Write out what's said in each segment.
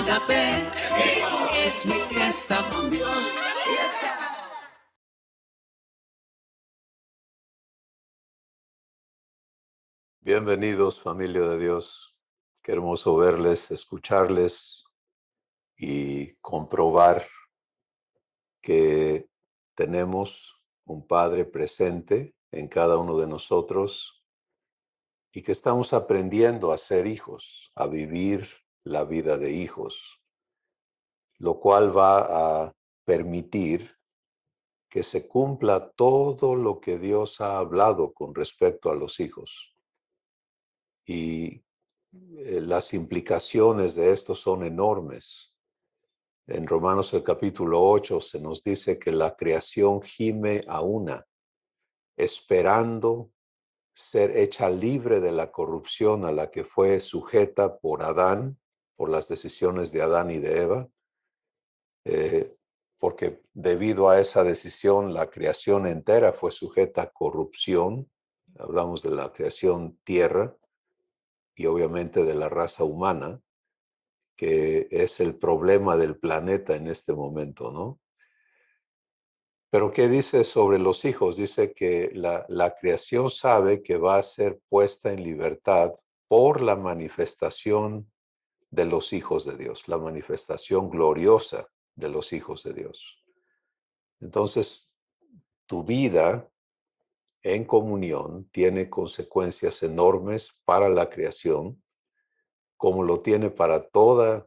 Agape es mi fiesta con Dios. Bienvenidos, familia de Dios. Qué hermoso verles, escucharles y comprobar que tenemos un Padre presente en cada uno de nosotros y que estamos aprendiendo a ser hijos, a vivir la vida de hijos, lo cual va a permitir que se cumpla todo lo que Dios ha hablado con respecto a los hijos. Y las implicaciones de esto son enormes. En Romanos el capítulo 8 se nos dice que la creación gime a una, esperando ser hecha libre de la corrupción a la que fue sujeta por Adán, por las decisiones de Adán y de Eva, porque debido a esa decisión la creación entera fue sujeta a corrupción. Hablamos de la creación tierra y obviamente de la raza humana, que es el problema del planeta en este momento, ¿no? Pero ¿qué dice sobre los hijos? Dice que la creación sabe que va a ser puesta en libertad por la manifestación de los hijos de Dios, la manifestación gloriosa de los hijos de Dios. Entonces, tu vida en comunión tiene consecuencias enormes para la creación, como lo tiene para todas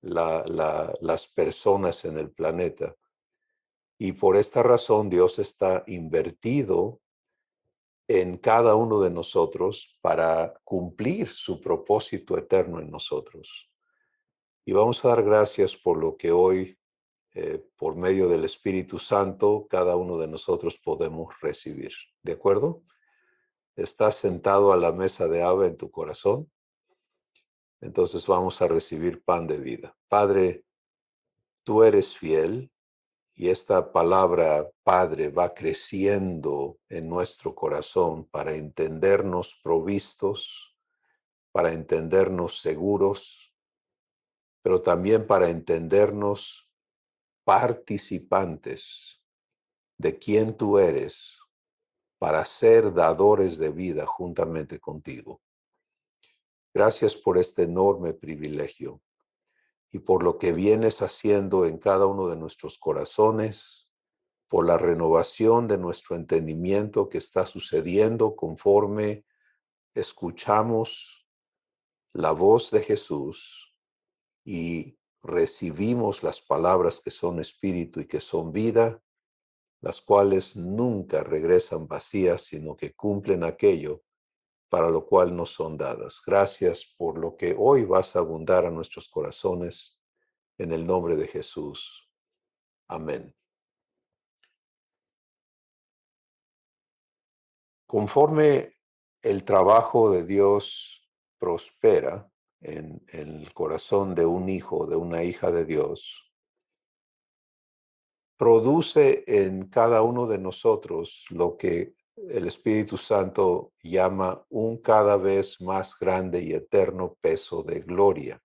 las personas en el planeta. Y por esta razón Dios está invertido en cada uno de nosotros para cumplir su propósito eterno en nosotros. Y vamos a dar gracias por lo que hoy, por medio del Espíritu Santo, cada uno de nosotros podemos recibir. ¿De acuerdo? ¿Estás sentado a la mesa de Abba en tu corazón? Entonces vamos a recibir pan de vida. Padre, tú eres fiel. Y esta palabra, Padre, va creciendo en nuestro corazón para entendernos provistos, para entendernos seguros, pero también para entendernos participantes de quién tú eres, para ser dadores de vida juntamente contigo. Gracias por este enorme privilegio y por lo que vienes haciendo en cada uno de nuestros corazones, por la renovación de nuestro entendimiento que está sucediendo conforme escuchamos la voz de Jesús y recibimos las palabras que son espíritu y que son vida, las cuales nunca regresan vacías, sino que cumplen aquello para lo cual nos son dadas. Gracias por lo que hoy vas a abundar a nuestros corazones en el nombre de Jesús. Amén. Conforme el trabajo de Dios prospera en el corazón de un hijo, de una hija de Dios, produce en cada uno de nosotros lo que el Espíritu Santo llama un cada vez más grande y eterno peso de gloria.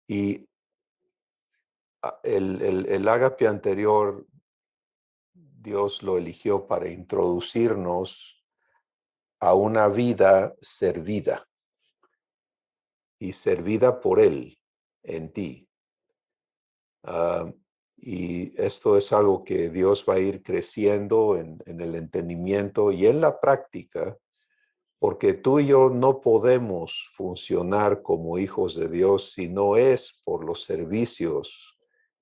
Y el ágape anterior, Dios lo eligió para introducirnos a una vida servida y servida por Él en ti. Y esto es algo que Dios va a ir creciendo en el entendimiento y en la práctica, porque tú y yo no podemos funcionar como hijos de Dios si no es por los servicios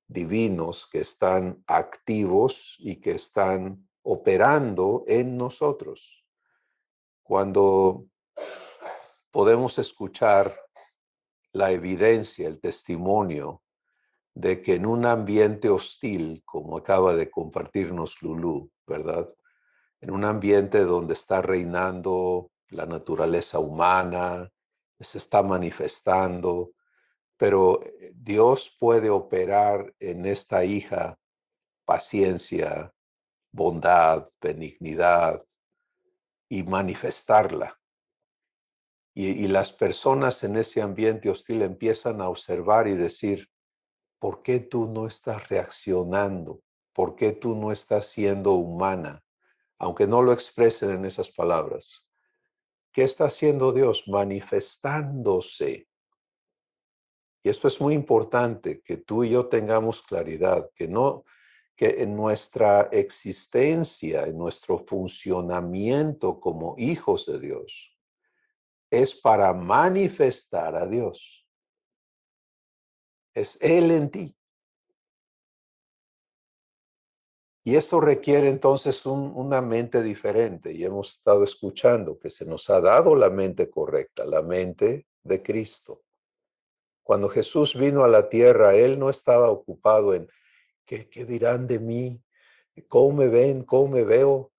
divinos que están activos y que están operando en nosotros. Cuando podemos escuchar la evidencia, el testimonio de que en un ambiente hostil, como acaba de compartirnos Lulú, ¿verdad? En un ambiente donde está reinando la naturaleza humana, se está manifestando, pero Dios puede operar en esta hija paciencia, bondad, benignidad y manifestarla. Y las personas en ese ambiente hostil empiezan a observar y decir, ¿por qué tú no estás reaccionando? ¿Por qué tú no estás siendo humana? Aunque no lo expresen en esas palabras. ¿Qué está haciendo Dios? Manifestándose. Y esto es muy importante, que tú y yo tengamos claridad, que en nuestra existencia, en nuestro funcionamiento como hijos de Dios, es para manifestar a Dios. Es Él en ti. Y esto requiere entonces una mente diferente. Y hemos estado escuchando que se nos ha dado la mente correcta, la mente de Cristo. Cuando Jesús vino a la tierra, Él no estaba ocupado en ¿qué dirán de mí? ¿Cómo me ven? ¿Cómo me veo?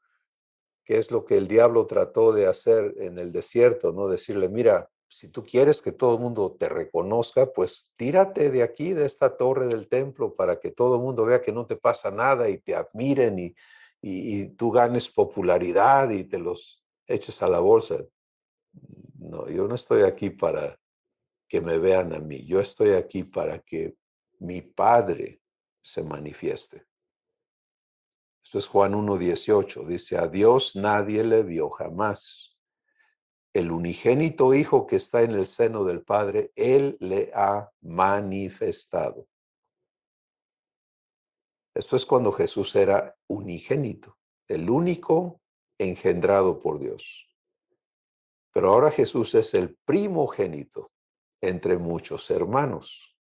Que es lo que el diablo trató de hacer en el desierto, ¿no? Decirle, mira, si tú quieres que todo el mundo te reconozca, pues tírate de aquí, de esta torre del templo, para que todo el mundo vea que no te pasa nada y te admiren y tú ganes popularidad y te los eches a la bolsa. No, yo no estoy aquí para que me vean a mí, yo estoy aquí para que mi Padre se manifieste. Esto es Juan 1:18, dice, a Dios nadie le vio jamás. El unigénito Hijo que está en el seno del Padre, Él le ha manifestado. Esto es cuando Jesús era unigénito, el único engendrado por Dios. Pero ahora Jesús es el primogénito entre muchos hermanos.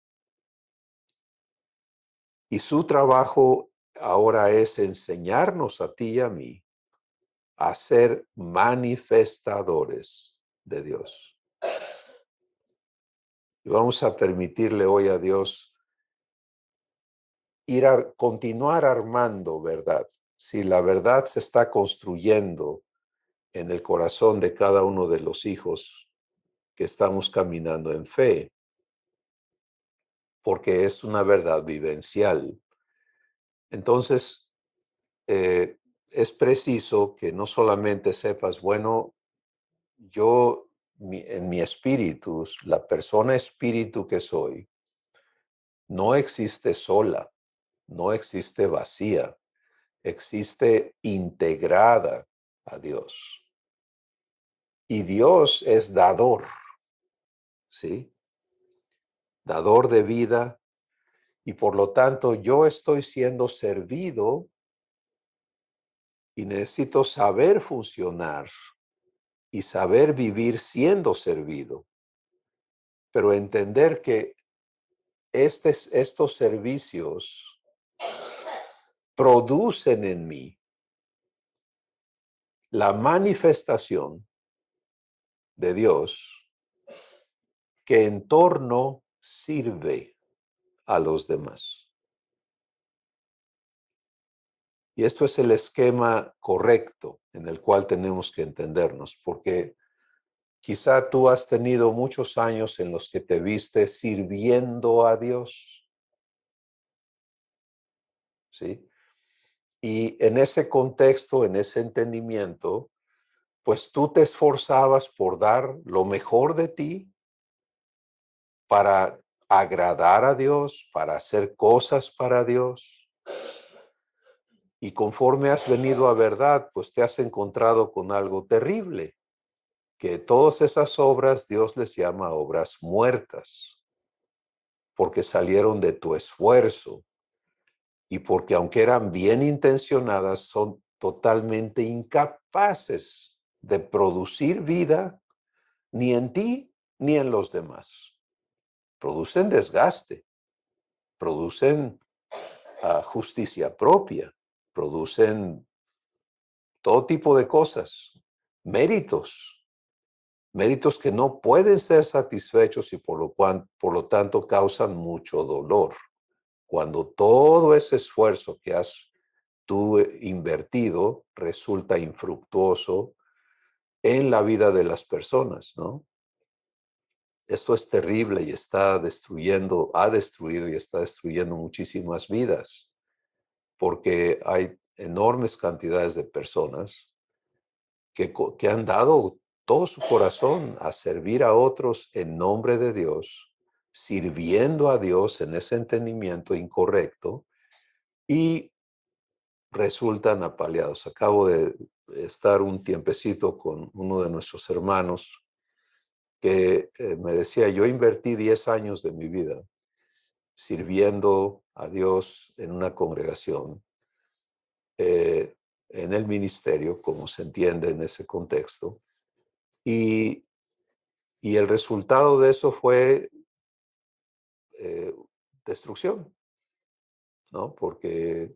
Y su trabajo ahora es enseñarnos a ti y a mí a ser manifestadores de Dios. Y vamos a permitirle hoy a Dios continuar armando verdad. Si la verdad se está construyendo en el corazón de cada uno de los hijos que estamos caminando en fe, porque es una verdad vivencial. Entonces, es preciso que no solamente sepas, bueno, en mi espíritu, la persona espíritu que soy, no existe sola, no existe vacía, existe integrada a Dios. Y Dios es dador, ¿sí? Dador de vida, y por lo tanto yo estoy siendo servido y necesito saber funcionar y saber vivir siendo servido, pero entender que estos servicios producen en mí la manifestación de Dios que en torno sirve a los demás. Y esto es el esquema correcto en el cual tenemos que entendernos, porque quizá tú has tenido muchos años en los que te viste sirviendo a Dios, ¿sí? Y en ese contexto, en ese entendimiento, pues tú te esforzabas por dar lo mejor de ti para agradar a Dios, para hacer cosas para Dios. Y conforme has venido a verdad, pues te has encontrado con algo terrible, que todas esas obras Dios les llama obras muertas, porque salieron de tu esfuerzo y porque aunque eran bien intencionadas, son totalmente incapaces de producir vida ni en ti ni en los demás. Producen desgaste, producen justicia propia, producen todo tipo de cosas, méritos, méritos que no pueden ser satisfechos y por lo tanto causan mucho dolor. Cuando todo ese esfuerzo que has tú invertido resulta infructuoso en la vida de las personas, ¿no? Esto es terrible y ha destruido y está destruyendo muchísimas vidas, porque hay enormes cantidades de personas que han dado todo su corazón a servir a otros en nombre de Dios, sirviendo a Dios en ese entendimiento incorrecto y resultan apaleados. Acabo de estar un tiempecito con uno de nuestros hermanos que me decía, yo invertí 10 años de mi vida sirviendo a Dios en una congregación, en el ministerio, como se entiende en ese contexto, y, y el resultado de eso fue destrucción, ¿no? Porque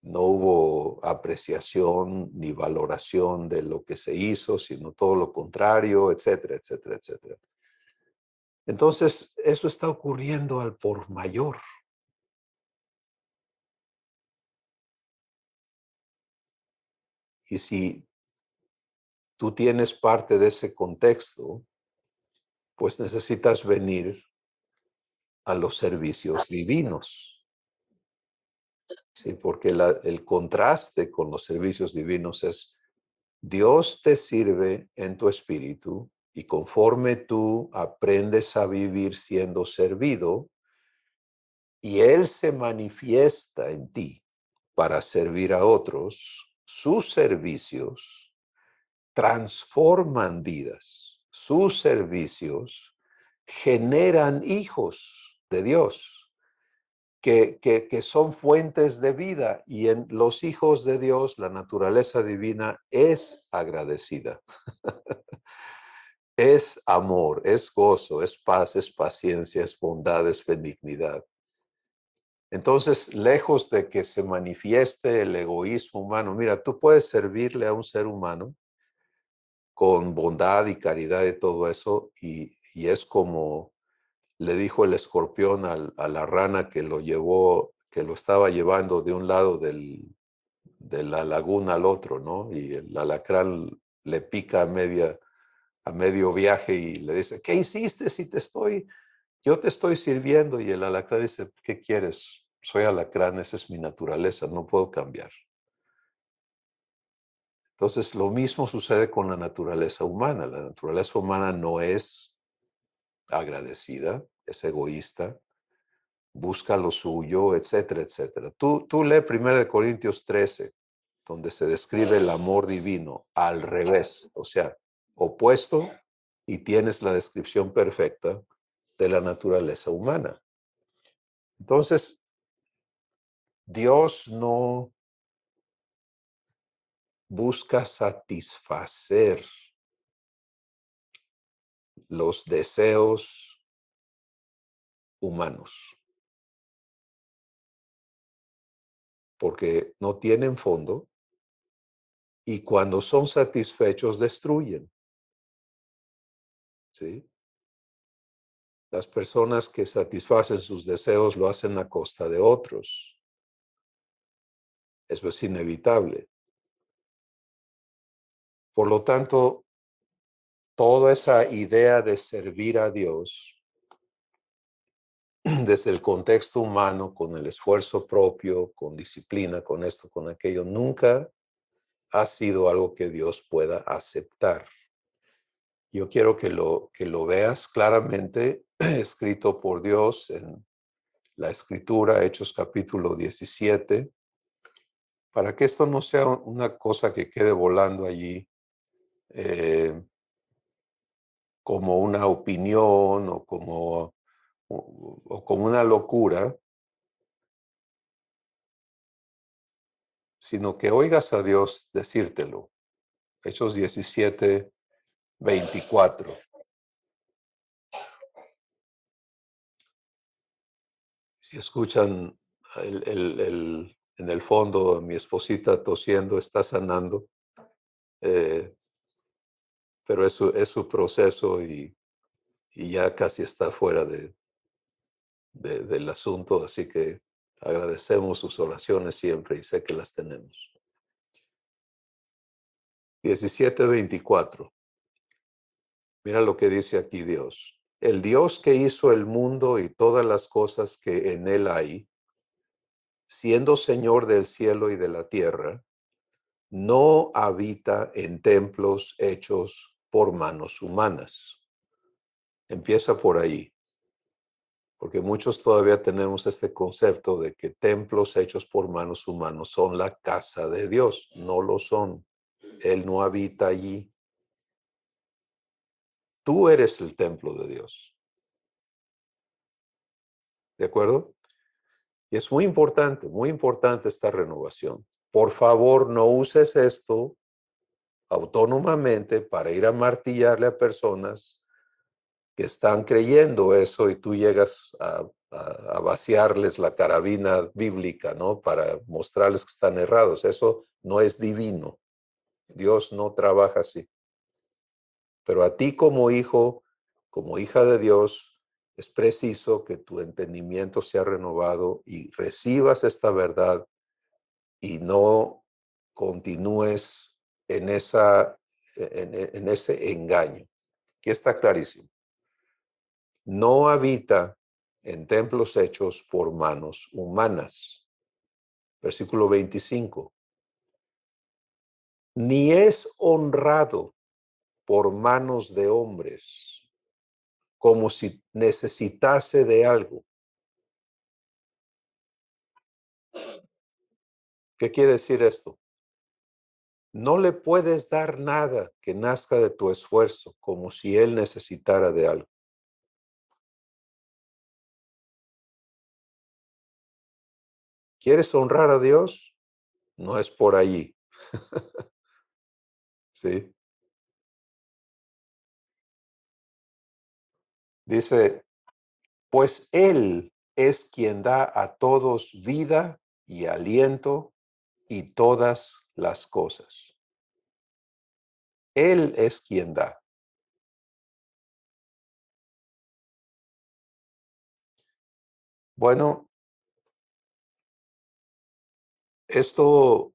no hubo apreciación ni valoración de lo que se hizo, sino todo lo contrario, etcétera, etcétera, etcétera. Entonces, eso está ocurriendo al por mayor. Y si tú tienes parte de ese contexto, pues necesitas venir a los servicios divinos. Sí, porque el contraste con los servicios divinos es Dios te sirve en tu espíritu y conforme tú aprendes a vivir siendo servido y Él se manifiesta en ti para servir a otros, sus servicios transforman vidas, sus servicios generan hijos de Dios que son fuentes de vida y en los hijos de Dios la naturaleza divina es agradecida. Es amor, es gozo, es paz, es paciencia, es bondad, es benignidad. Entonces, lejos de que se manifieste el egoísmo humano, mira, tú puedes servirle a un ser humano con bondad y caridad y todo eso, y es como le dijo el escorpión a la rana que lo llevó, que lo estaba llevando de un lado de la laguna al otro, ¿no? Y el alacrán le pica a medio viaje y le dice, ¿qué hiciste si yo te estoy sirviendo? Y el alacrán dice, ¿qué quieres? Soy alacrán, esa es mi naturaleza, no puedo cambiar. Entonces, lo mismo sucede con la naturaleza humana. La naturaleza humana no es agradecida, es egoísta, busca lo suyo, etcétera, etcétera. Tú lee 1 Corintios 13, donde se describe el amor divino al revés, o sea, opuesto, y tienes la descripción perfecta de la naturaleza humana. Entonces, Dios no busca satisfacer los deseos humanos, porque no tienen fondo y cuando son satisfechos destruyen, ¿sí? Las personas que satisfacen sus deseos lo hacen a costa de otros. Eso es inevitable. Por lo tanto, toda esa idea de servir a Dios desde el contexto humano, con el esfuerzo propio, con disciplina, con esto, con aquello, nunca ha sido algo que Dios pueda aceptar. Yo quiero que lo veas claramente escrito por Dios en la Escritura, Hechos capítulo 17, para que esto no sea una cosa que quede volando allí como una opinión o como una locura, sino que oigas a Dios decírtelo. Hechos 17, 24. Si escuchan en el fondo mi esposita tosiendo, está sanando, eh, pero es su proceso y ya casi está fuera del asunto, así que agradecemos sus oraciones siempre y sé que las tenemos. 17:24. Mira lo que dice aquí Dios. El Dios que hizo el mundo y todas las cosas que en él hay, siendo Señor del cielo y de la tierra, no habita en templos hechos por manos humanas. Empieza por ahí, porque muchos todavía tenemos este concepto de que templos hechos por manos humanas son la casa de Dios. No lo son. Él no habita allí. Tú eres el templo de Dios. ¿De acuerdo? Y es muy importante esta renovación. Por favor, no uses esto autónomamente para ir a martillarle a personas que están creyendo eso y tú llegas a vaciarles la carabina bíblica, ¿no? Para mostrarles que están errados. Eso no es divino. Dios no trabaja así. Pero a ti como hijo, como hija de Dios, es preciso que tu entendimiento sea renovado y recibas esta verdad y no continúes en ese engaño. Aquí está clarísimo. No habita en templos hechos por manos humanas. Versículo 25. Ni es honrado por manos de hombres, como si necesitase de algo. ¿Qué quiere decir esto? No le puedes dar nada que nazca de tu esfuerzo, como si él necesitara de algo. ¿Quieres honrar a Dios? No es por allí. ¿Sí? Dice, pues Él es quien da a todos vida y aliento y todas las cosas. Él es quien da. Bueno, esto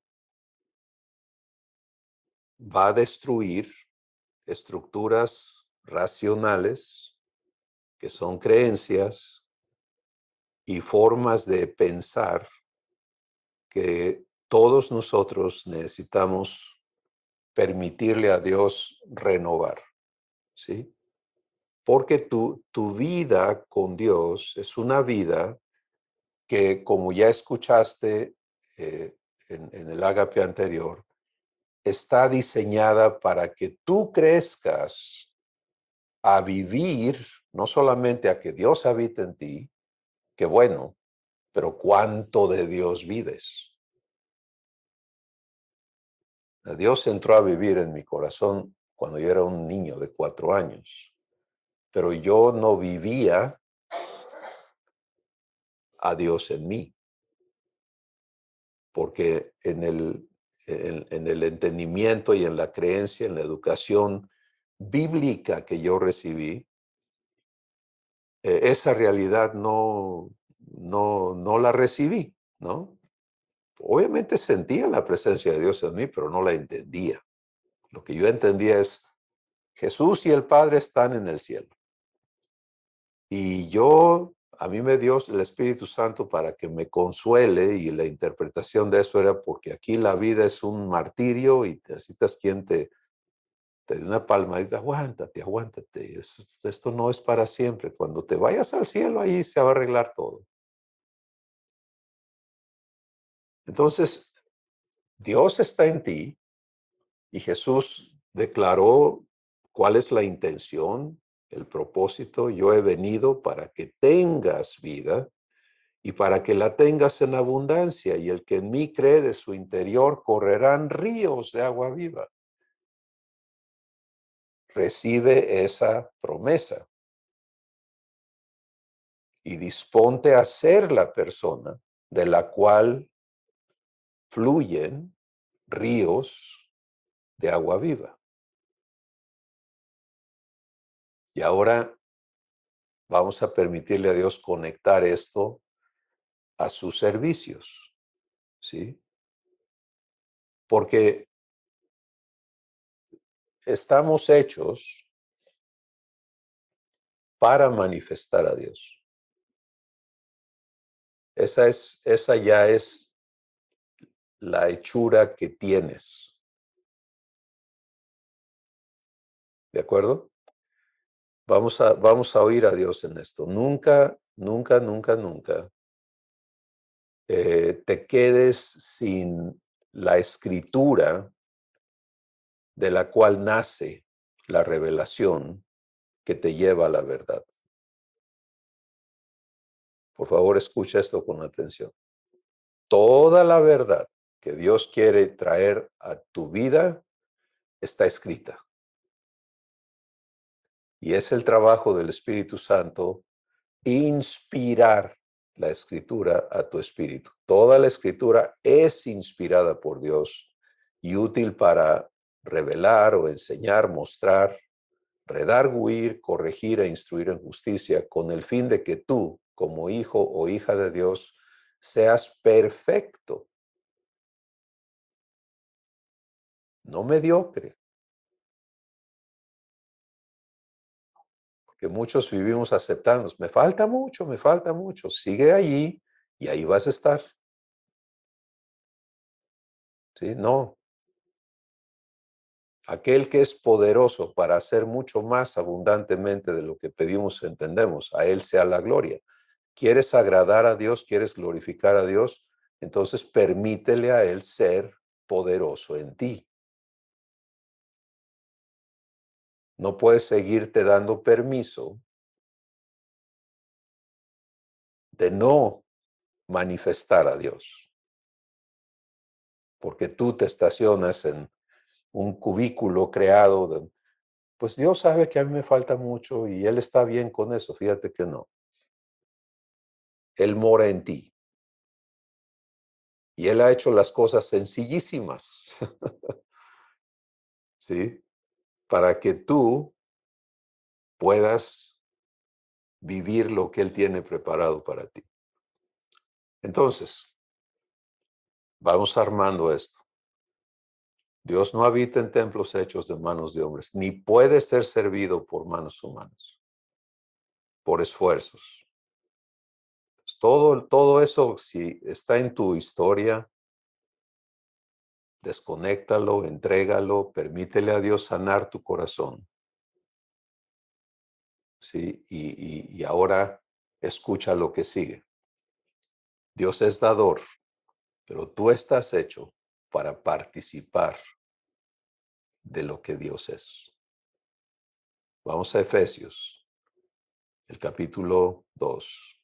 va a destruir estructuras racionales que son creencias y formas de pensar que todos nosotros necesitamos permitirle a Dios renovar, ¿sí? Porque tu vida con Dios es una vida que, como ya escuchaste en el ágape anterior, está diseñada para que tú crezcas a vivir, no solamente a que Dios habite en ti, que bueno, pero cuánto de Dios vives. Dios entró a vivir en mi corazón cuando yo era un niño de 4 años, pero yo no vivía a Dios en mí, porque en el entendimiento y en la creencia, en la educación bíblica que yo recibí, esa realidad no la recibí, ¿no? Obviamente sentía la presencia de Dios en mí, pero no la entendía. Lo que yo entendía es, Jesús y el Padre están en el cielo. Y a mí me dio el Espíritu Santo para que me consuele, y la interpretación de eso era porque aquí la vida es un martirio y necesitas quien te dé una palmadita, aguántate, esto no es para siempre. Cuando te vayas al cielo, ahí se va a arreglar todo. Entonces, Dios está en ti y Jesús declaró cuál es la intención, el propósito. Yo he venido para que tengas vida y para que la tengas en abundancia, y el que en mí cree, de su interior correrán ríos de agua viva. Recibe esa promesa y disponte a ser la persona de la cual fluyen ríos de agua viva. Y ahora vamos a permitirle a Dios conectar esto a sus servicios, ¿sí? Porque estamos hechos para manifestar a Dios. Esa ya es la hechura que tienes. ¿De acuerdo? Vamos a oír a Dios en esto. Nunca, nunca, nunca, nunca te quedes sin la escritura de la cual nace la revelación que te lleva a la verdad. Por favor, escucha esto con atención. Toda la verdad que Dios quiere traer a tu vida está escrita. Y es el trabajo del Espíritu Santo inspirar la escritura a tu espíritu. Toda la escritura es inspirada por Dios y útil para revelar o enseñar, mostrar, redarguir, corregir e instruir en justicia, con el fin de que tú, como hijo o hija de Dios, seas perfecto, no mediocre, porque muchos vivimos aceptando, me falta mucho, sigue allí y ahí vas a estar. ¿Sí? No, aquel que es poderoso para hacer mucho más abundantemente de lo que pedimos y entendemos, a Él sea la gloria. ¿Quieres agradar a Dios? ¿Quieres glorificar a Dios? Entonces permítele a Él ser poderoso en ti. No puedes seguirte dando permiso de no manifestar a Dios, porque tú te estacionas en un cubículo creado de, pues Dios sabe que a mí me falta mucho y Él está bien con eso. Fíjate que no. Él mora en ti. Y Él ha hecho las cosas sencillísimas, ¿sí? Para que tú puedas vivir lo que Él tiene preparado para ti. Entonces, vamos armando esto. Dios no habita en templos hechos de manos de hombres, ni puede ser servido por manos humanas, por esfuerzos. Pues todo eso, si está en tu historia, desconéctalo, entrégalo, permítele a Dios sanar tu corazón. ¿Sí? Y ahora escucha lo que sigue. Dios es dador, pero tú estás hecho para participar de lo que Dios es. Vamos a Efesios, el capítulo 2.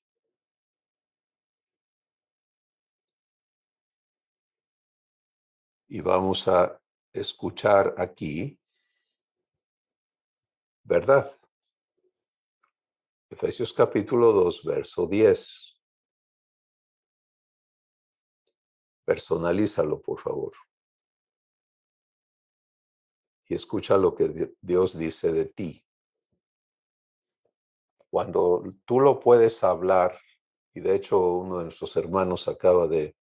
Y vamos a escuchar aquí, ¿verdad? Efesios capítulo 2, verso 10. Personalízalo, por favor. Y escucha lo que Dios dice de ti. Cuando tú lo puedes hablar, y de hecho uno de nuestros hermanos acaba de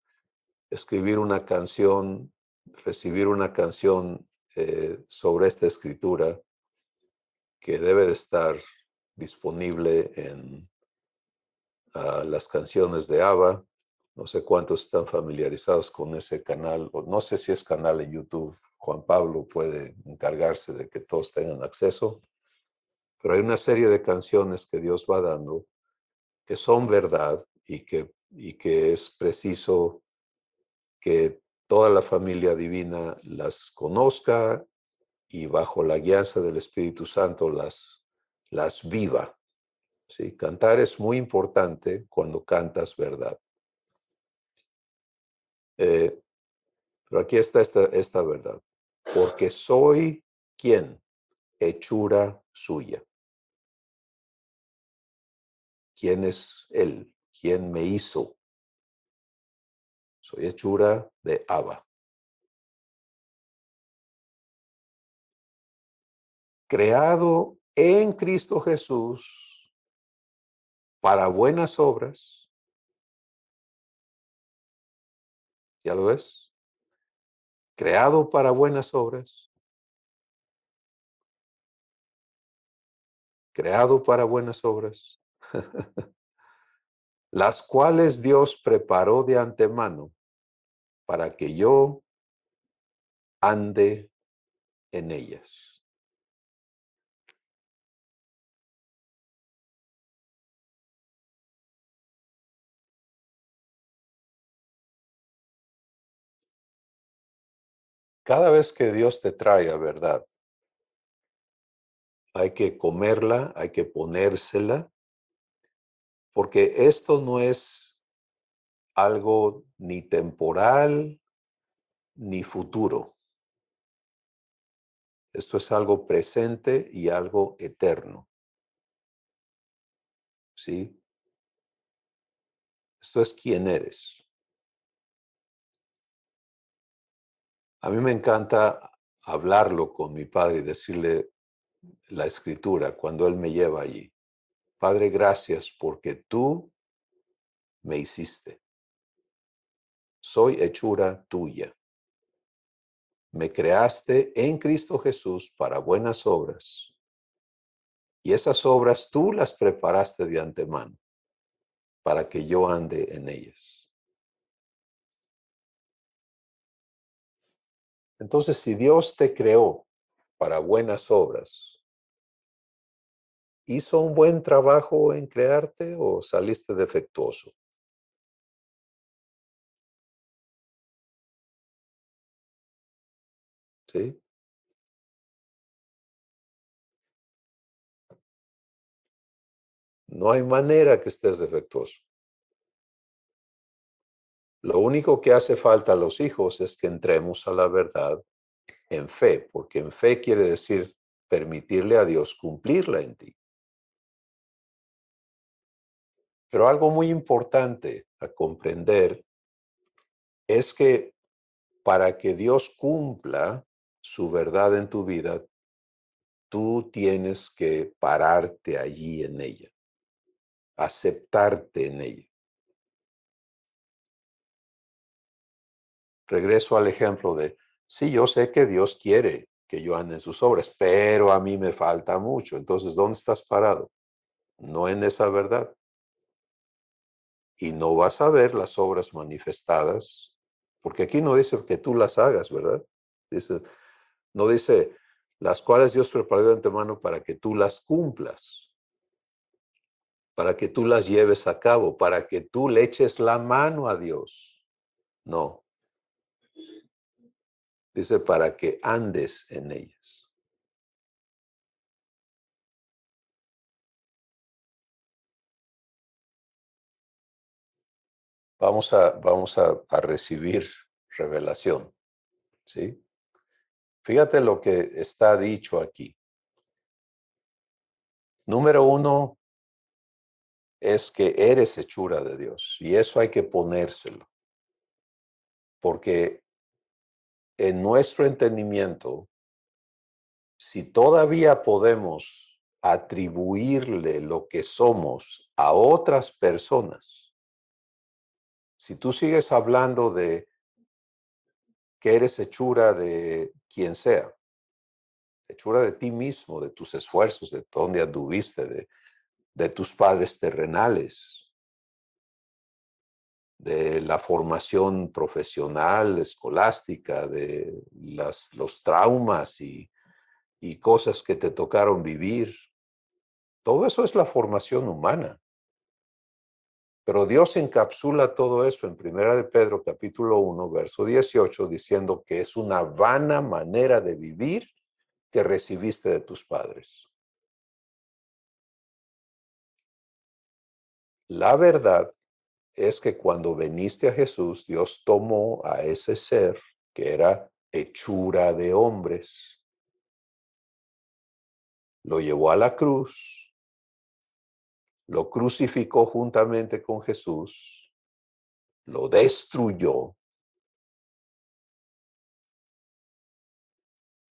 escribir una canción, recibir una canción sobre esta escritura que debe de estar disponible en las canciones de ABBA. No sé cuántos están familiarizados con ese canal, o no sé si es canal en YouTube. Juan Pablo puede encargarse de que todos tengan acceso, pero hay una serie de canciones que Dios va dando que son verdad y que es preciso que toda la familia divina las conozca y bajo la guianza del Espíritu Santo las viva. ¿Sí? Cantar es muy importante cuando cantas verdad. Eh, pero aquí está esta verdad. Porque soy ¿quién? Hechura suya. ¿Quién es Él? ¿Quién me hizo? Soy hechura de Abba. Creado en Cristo Jesús para buenas obras. ¿Ya lo ves? Creado para buenas obras. Creado para buenas obras. Las cuales Dios preparó de antemano para que yo ande en ellas. Cada vez que Dios te traiga verdad, hay que comerla, hay que ponérsela, porque esto no es algo ni temporal ni futuro. Esto es algo presente y algo eterno. ¿Sí? Esto es quién eres. A mí me encanta hablarlo con mi padre y decirle la escritura cuando él me lleva allí. Padre, gracias porque tú me hiciste. Soy hechura tuya. Me creaste en Cristo Jesús para buenas obras. Y esas obras tú las preparaste de antemano para que yo ande en ellas. Entonces, si Dios te creó para buenas obras, ¿hizo un buen trabajo en crearte o saliste defectuoso? ¿Sí? No hay manera que estés defectuoso. Lo único que hace falta a los hijos es que entremos a la verdad en fe, porque en fe quiere decir permitirle a Dios cumplirla en ti. Pero algo muy importante a comprender es que para que Dios cumpla su verdad en tu vida, tú tienes que pararte allí en ella, aceptarte en ella. Regreso al ejemplo de, sí, yo sé que Dios quiere que yo ande en sus obras, pero a mí me falta mucho. Entonces, ¿dónde estás parado? No en esa verdad. Y no vas a ver las obras manifestadas, porque aquí no dice que tú las hagas, ¿verdad? Dice, no dice las cuales Dios preparó de antemano para que tú las cumplas, para que tú las lleves a cabo, para que tú le eches la mano a Dios. No, dice para que andes en ellas. Vamos a recibir revelación, ¿sí? Fíjate lo que está dicho aquí. Número uno es que eres hechura de Dios y eso hay que ponérselo, porque en nuestro entendimiento, si todavía podemos atribuirle lo que somos a otras personas, si tú sigues hablando de que eres hechura de quien sea, hechura de ti mismo, de tus esfuerzos, de dónde anduviste, de tus padres terrenales, de la formación profesional, escolástica, de los traumas y cosas que te tocaron vivir. Todo eso es la formación humana. Pero Dios encapsula todo eso en Primera de Pedro, capítulo 1, verso 18, diciendo que es una vana manera de vivir que recibiste de tus padres. La verdad es que cuando viniste a Jesús, Dios tomó a ese ser que era hechura de hombres, lo llevó a la cruz, lo crucificó juntamente con Jesús, lo destruyó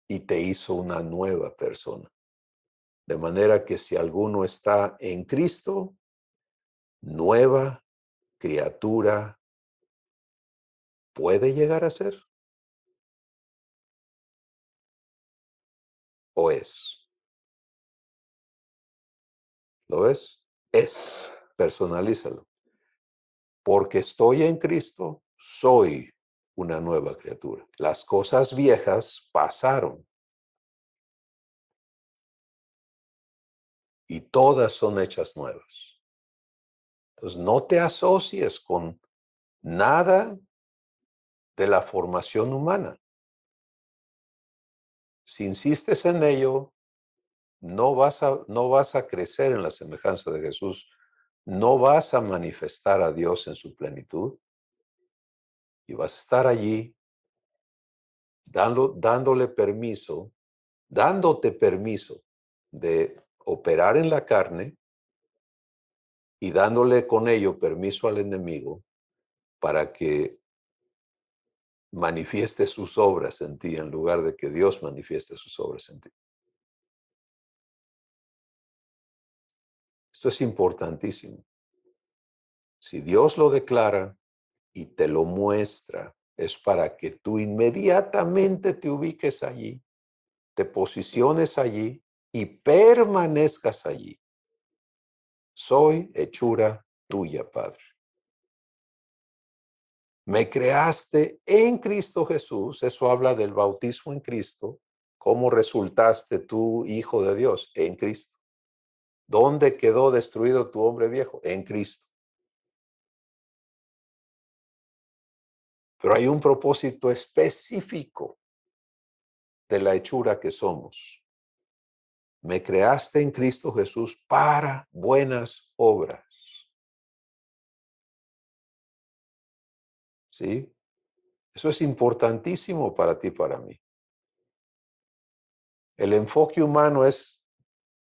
y te hizo una nueva persona. De manera que si alguno está en Cristo, nueva criatura puede llegar a ser o es. ¿Lo ves? Es. Personalízalo. Porque estoy en Cristo, soy una nueva criatura. Las cosas viejas pasaron y todas son hechas nuevas. Entonces, no te asocies con nada de la formación humana. Si insistes en ello, no vas a crecer en la semejanza de Jesús, no vas a manifestar a Dios en su plenitud y vas a estar allí dándote permiso de operar en la carne y dándole con ello permiso al enemigo para que manifieste sus obras en ti en lugar de que Dios manifieste sus obras en ti. Esto es importantísimo. Si Dios lo declara y te lo muestra, es para que tú inmediatamente te ubiques allí, te posiciones allí y permanezcas allí. Soy hechura tuya, Padre. Me creaste en Cristo Jesús. Eso habla del bautismo en Cristo. ¿Cómo resultaste tú hijo de Dios? En Cristo. ¿Dónde quedó destruido tu hombre viejo? En Cristo. Pero hay un propósito específico de la hechura que somos. Me creaste en Cristo Jesús para buenas obras. ¿Sí? Eso es importantísimo para ti, para mí. El enfoque humano es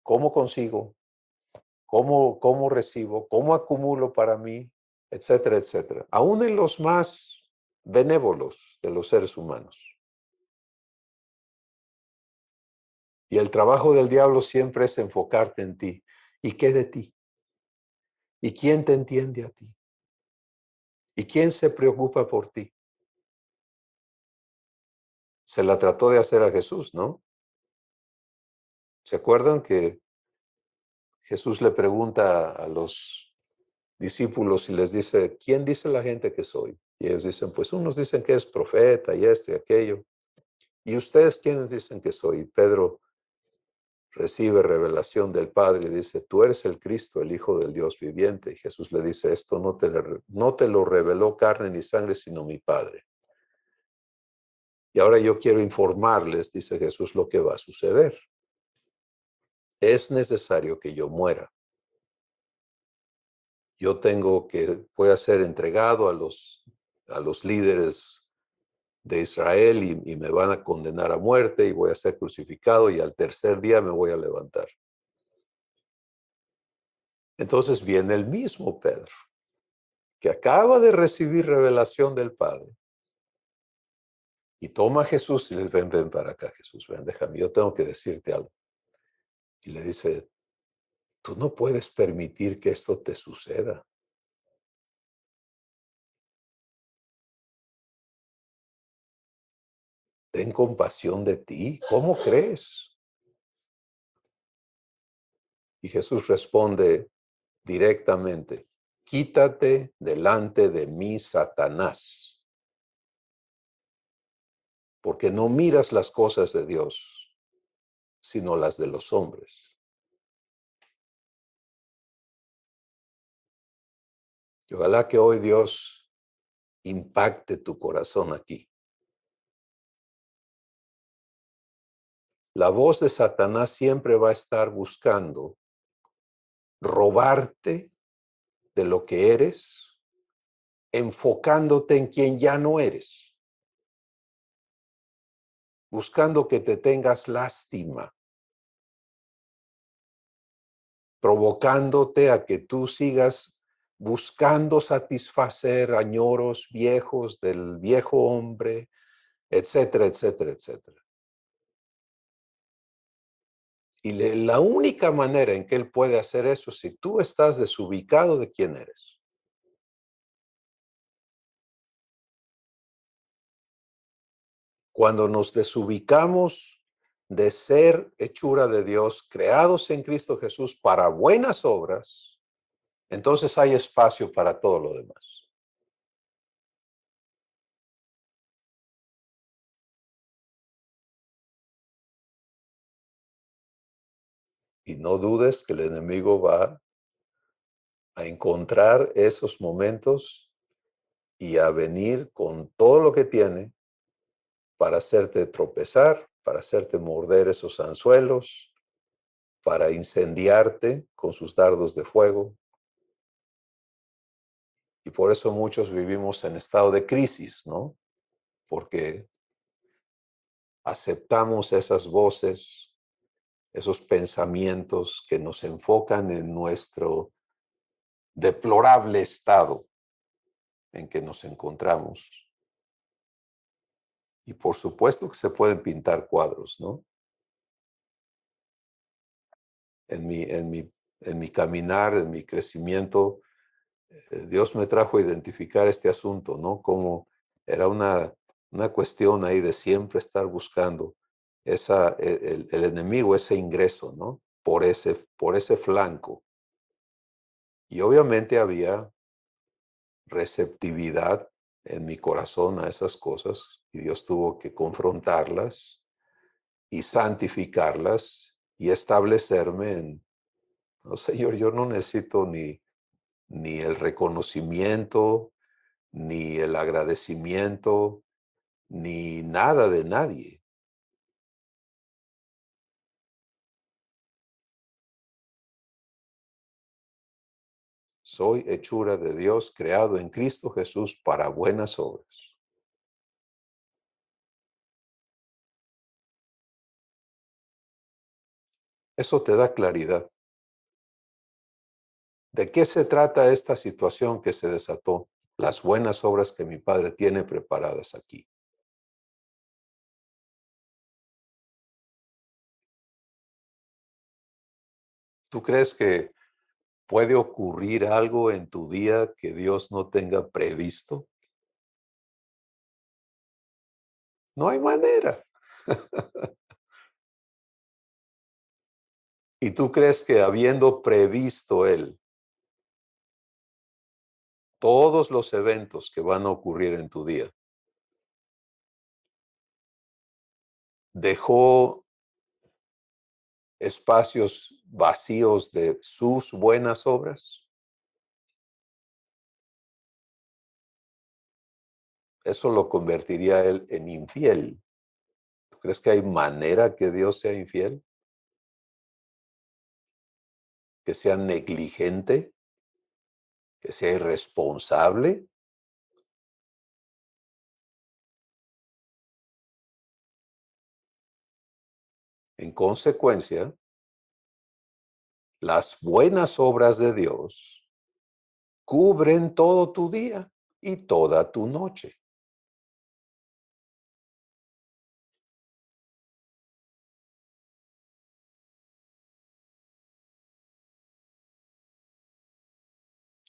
cómo consigo, cómo recibo, cómo acumulo para mí, etcétera, etcétera. Aún en los más benévolos de los seres humanos. Y el trabajo del diablo siempre es enfocarte en ti. ¿Y qué de ti? ¿Y quién te entiende a ti? ¿Y quién se preocupa por ti? Se la trató de hacer a Jesús, ¿no? ¿Se acuerdan que Jesús le pregunta a los discípulos y les dice, ¿quién dice la gente que soy? Y ellos dicen, pues unos dicen que es profeta y esto y aquello. ¿Y ustedes quiénes dicen que soy? Y Pedro recibe revelación del Padre y dice, tú eres el Cristo, el Hijo del Dios viviente. Y Jesús le dice, esto no te lo reveló carne ni sangre, sino mi Padre. Y ahora yo quiero informarles, dice Jesús, lo que va a suceder. Es necesario que yo muera. Voy a ser entregado a los líderes de Israel y me van a condenar a muerte y voy a ser crucificado y al tercer día me voy a levantar. Entonces viene el mismo Pedro, que acaba de recibir revelación del Padre, y toma a Jesús y le dice, ven para acá, Jesús, ven, déjame, yo tengo que decirte algo. Y le dice, tú no puedes permitir que esto te suceda. Ten compasión de ti, ¿cómo crees? Y Jesús responde directamente, quítate delante de mí, Satanás, porque no miras las cosas de Dios, sino las de los hombres. Y ojalá que hoy Dios impacte tu corazón aquí. La voz de Satanás siempre va a estar buscando robarte de lo que eres, enfocándote en quien ya no eres, buscando que te tengas lástima, provocándote a que tú sigas buscando satisfacer añoros viejos del viejo hombre, etcétera, etcétera, etcétera. Y la única manera en que él puede hacer eso es si tú estás desubicado de quién eres. Cuando nos desubicamos de ser hechura de Dios, creados en Cristo Jesús para buenas obras, entonces hay espacio para todo lo demás. Y no dudes que el enemigo va a encontrar esos momentos y a venir con todo lo que tiene para hacerte tropezar para hacerte morder esos anzuelos, para incendiarte con sus dardos de fuego. Y por eso muchos vivimos en estado de crisis, ¿no? Porque aceptamos esas voces, esos pensamientos que nos enfocan en nuestro deplorable estado en que nos encontramos. Y por supuesto que se pueden pintar cuadros, ¿no? En mi caminar, en mi crecimiento, Dios me trajo a identificar este asunto, ¿no? Como era una cuestión ahí de siempre estar buscando el enemigo, ese ingreso, ¿no? Por ese flanco. Y obviamente había receptividad en mi corazón a esas cosas y Dios tuvo que confrontarlas y santificarlas y establecerme en, no, Señor, yo no necesito ni el reconocimiento, ni el agradecimiento, ni nada de nadie. Soy hechura de Dios, creado en Cristo Jesús para buenas obras. Eso te da claridad. ¿De qué se trata esta situación que se desató? Las buenas obras que mi Padre tiene preparadas aquí. ¿Tú crees que puede ocurrir algo en tu día que Dios no tenga previsto? No hay manera. ¿Y tú crees que habiendo previsto Él todos los eventos que van a ocurrir en tu día, dejó espacios vacíos de sus buenas obras? Eso lo convertiría a Él en infiel. ¿Tú crees que hay manera que Dios sea infiel? ¿Que sea negligente? ¿Que sea irresponsable? En consecuencia, las buenas obras de Dios cubren todo tu día y toda tu noche.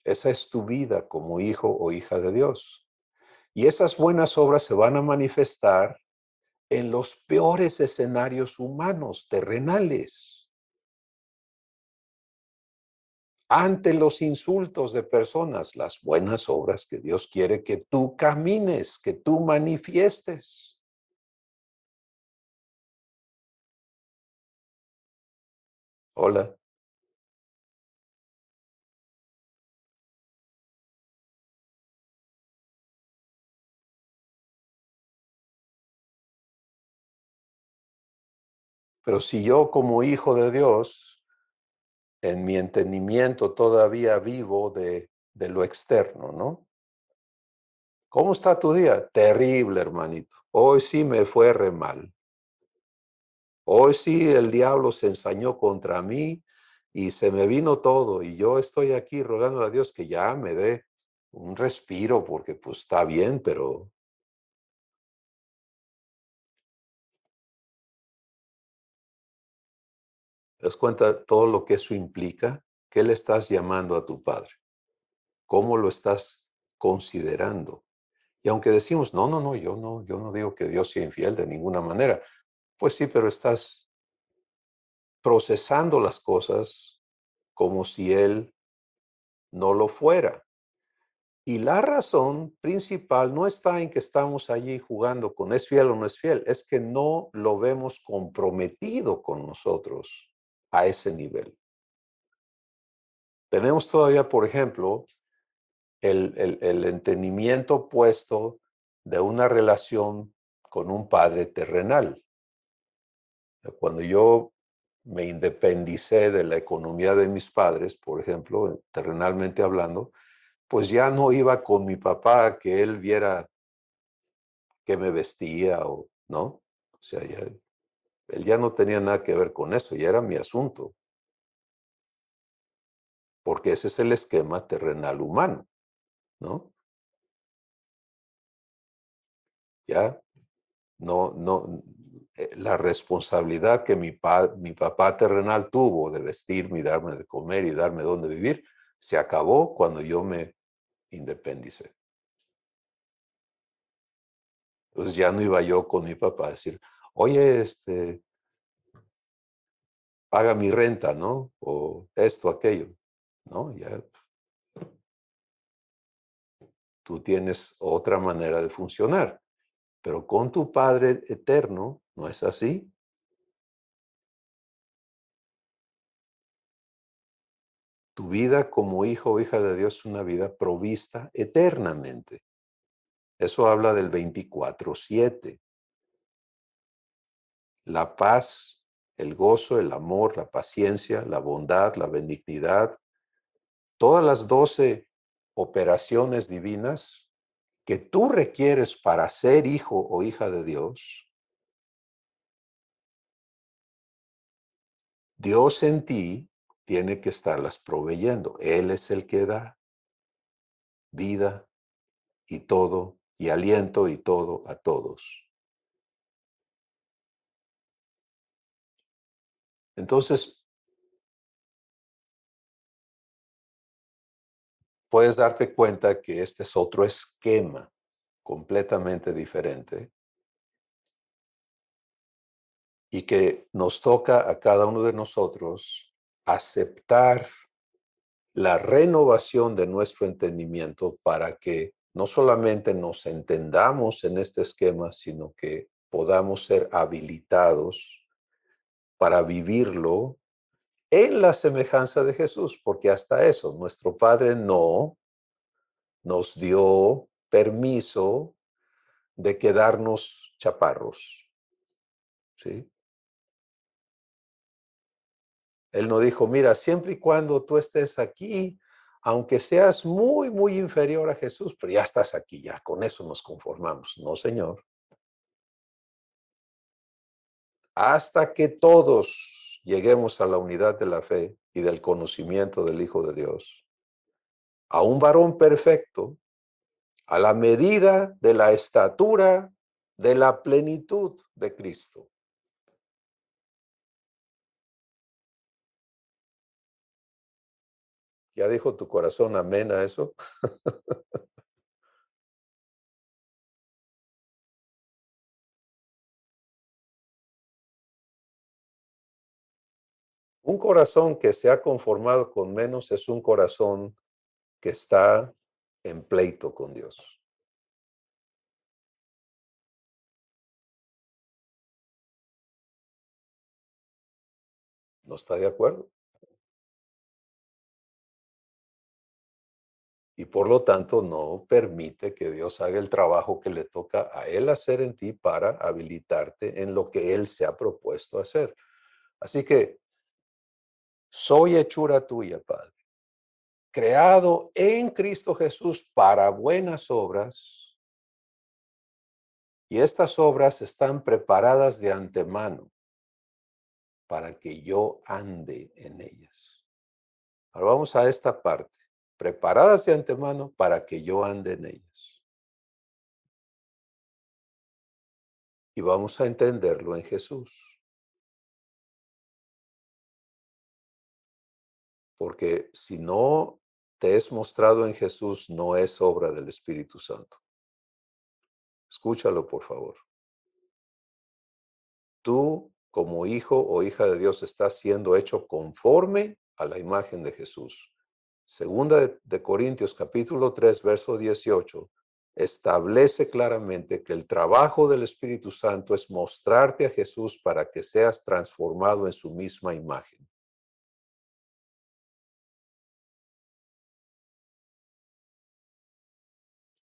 Esa es tu vida como hijo o hija de Dios. Y esas buenas obras se van a manifestar en los peores escenarios humanos, terrenales, ante los insultos de personas, las buenas obras que Dios quiere que tú camines, que tú manifiestes. Hola. Pero si yo como hijo de Dios, en mi entendimiento todavía vivo de lo externo, ¿no? ¿Cómo está tu día? Terrible, hermanito. Hoy sí me fue re mal. Hoy sí el diablo se ensañó contra mí y se me vino todo. Y yo estoy aquí rogando a Dios que ya me dé un respiro porque pues está bien, pero ¿te das cuenta todo lo que eso implica? ¿Qué le estás llamando a tu padre? ¿Cómo lo estás considerando? Y aunque decimos, no, no, no, yo no digo que Dios sea infiel de ninguna manera. Pues sí, pero estás procesando las cosas como si Él no lo fuera. Y la razón principal no está en que estamos allí jugando con es fiel o no es fiel, es que no lo vemos comprometido con nosotros a ese nivel. Tenemos todavía, por ejemplo, el entendimiento puesto de una relación con un padre terrenal. Cuando yo me independicé de la economía de mis padres, por ejemplo, terrenalmente hablando, pues ya no iba con mi papá a que él viera qué me vestía o no. O sea, él ya no tenía nada que ver con eso, ya era mi asunto, porque ese es el esquema terrenal humano, ¿no? Ya la responsabilidad que mi papá terrenal tuvo de vestirme y darme de comer y darme dónde vivir, se acabó cuando yo me independicé. Entonces ya no iba yo con mi papá a decir, oye, paga mi renta, ¿no? O esto, aquello, ¿no? Ya tú tienes otra manera de funcionar, pero con tu Padre eterno no es así. Tu vida como hijo o hija de Dios es una vida provista eternamente. Eso habla del 24/7. La paz, el gozo, el amor, la paciencia, la bondad, la benignidad, todas las 12 operaciones divinas que tú requieres para ser hijo o hija de Dios, Dios en ti tiene que estarlas proveyendo. Él es el que da vida y todo, y aliento y todo a todos. Entonces, puedes darte cuenta que este es otro esquema completamente diferente y que nos toca a cada uno de nosotros aceptar la renovación de nuestro entendimiento para que no solamente nos entendamos en este esquema, sino que podamos ser habilitados para vivirlo en la semejanza de Jesús, porque hasta eso, nuestro Padre no nos dio permiso de quedarnos chaparros, ¿sí? Él no dijo, mira, siempre y cuando tú estés aquí, aunque seas muy, muy inferior a Jesús, pero ya estás aquí, ya con eso nos conformamos. No, Señor. Hasta que todos lleguemos a la unidad de la fe y del conocimiento del Hijo de Dios, a un varón perfecto, a la medida de la estatura de la plenitud de Cristo. ¿Ya dijo tu corazón amén a eso? Un corazón que se ha conformado con menos es un corazón que está en pleito con Dios. ¿No está de acuerdo? Y por lo tanto no permite que Dios haga el trabajo que le toca a Él hacer en ti para habilitarte en lo que Él se ha propuesto hacer. Así que soy hechura tuya, Padre, creado en Cristo Jesús para buenas obras, y estas obras están preparadas de antemano para que yo ande en ellas. Ahora vamos a esta parte, preparadas de antemano para que yo ande en ellas. Y vamos a entenderlo en Jesús, porque si no te es mostrado en Jesús, no es obra del Espíritu Santo. Escúchalo, por favor. Tú, como hijo o hija de Dios, estás siendo hecho conforme a la imagen de Jesús. Segunda de Corintios, capítulo 3, verso 18, establece claramente que el trabajo del Espíritu Santo es mostrarte a Jesús para que seas transformado en su misma imagen.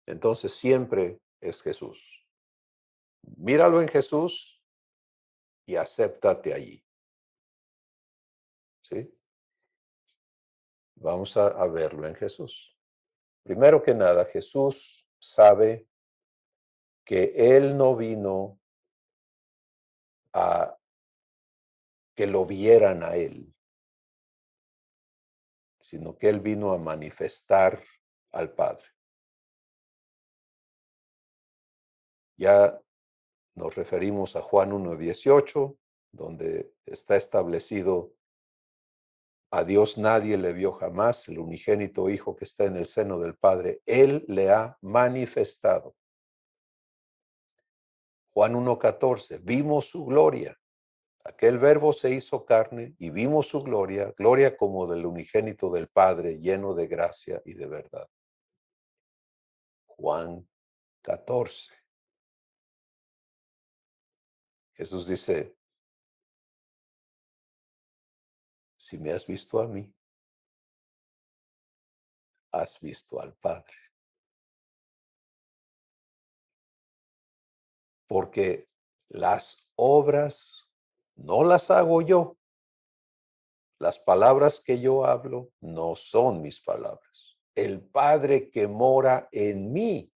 Entonces siempre es Jesús. Míralo en Jesús y acéptate allí. ¿Sí? Vamos a verlo en Jesús. Primero que nada, Jesús sabe que Él no vino a que lo vieran a Él, sino que Él vino a manifestar al Padre. Ya nos referimos a Juan 1:18, donde está establecido: a Dios nadie le vio jamás, el unigénito Hijo que está en el seno del Padre, Él le ha manifestado. Juan 1:14, vimos su gloria. Aquel verbo se hizo carne y vimos su gloria, gloria como del unigénito del Padre, lleno de gracia y de verdad. Juan 14. Jesús dice: si me has visto a mí, has visto al Padre. Porque las obras no las hago yo. Las palabras que yo hablo no son mis palabras. El Padre que mora en mí,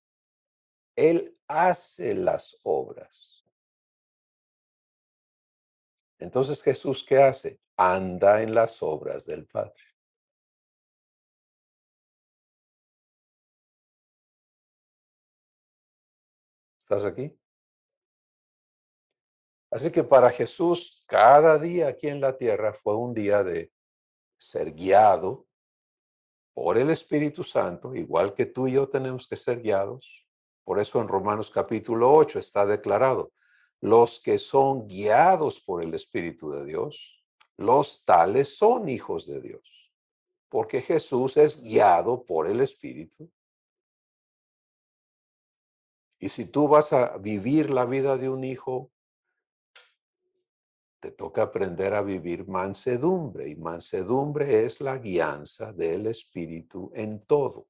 Él hace las obras. Entonces, Jesús, ¿qué hace? Anda en las obras del Padre. ¿Estás aquí? Así que para Jesús, cada día aquí en la tierra fue un día de ser guiado por el Espíritu Santo, igual que tú y yo tenemos que ser guiados. Por eso en Romanos capítulo 8 está declarado: los que son guiados por el Espíritu de Dios, los tales son hijos de Dios. Porque Jesús es guiado por el Espíritu. Y si tú vas a vivir la vida de un hijo, te toca aprender a vivir mansedumbre. Y mansedumbre es la guianza del Espíritu en todo.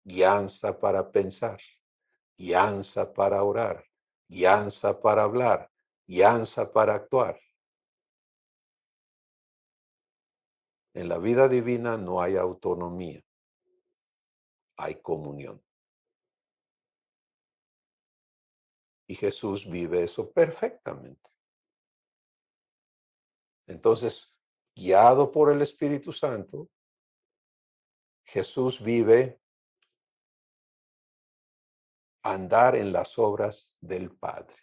Guianza para pensar, guianza para orar, guianza para hablar, guianza para actuar. En la vida divina no hay autonomía, hay comunión. Y Jesús vive eso perfectamente. Entonces, guiado por el Espíritu Santo, Jesús vive andar en las obras del Padre.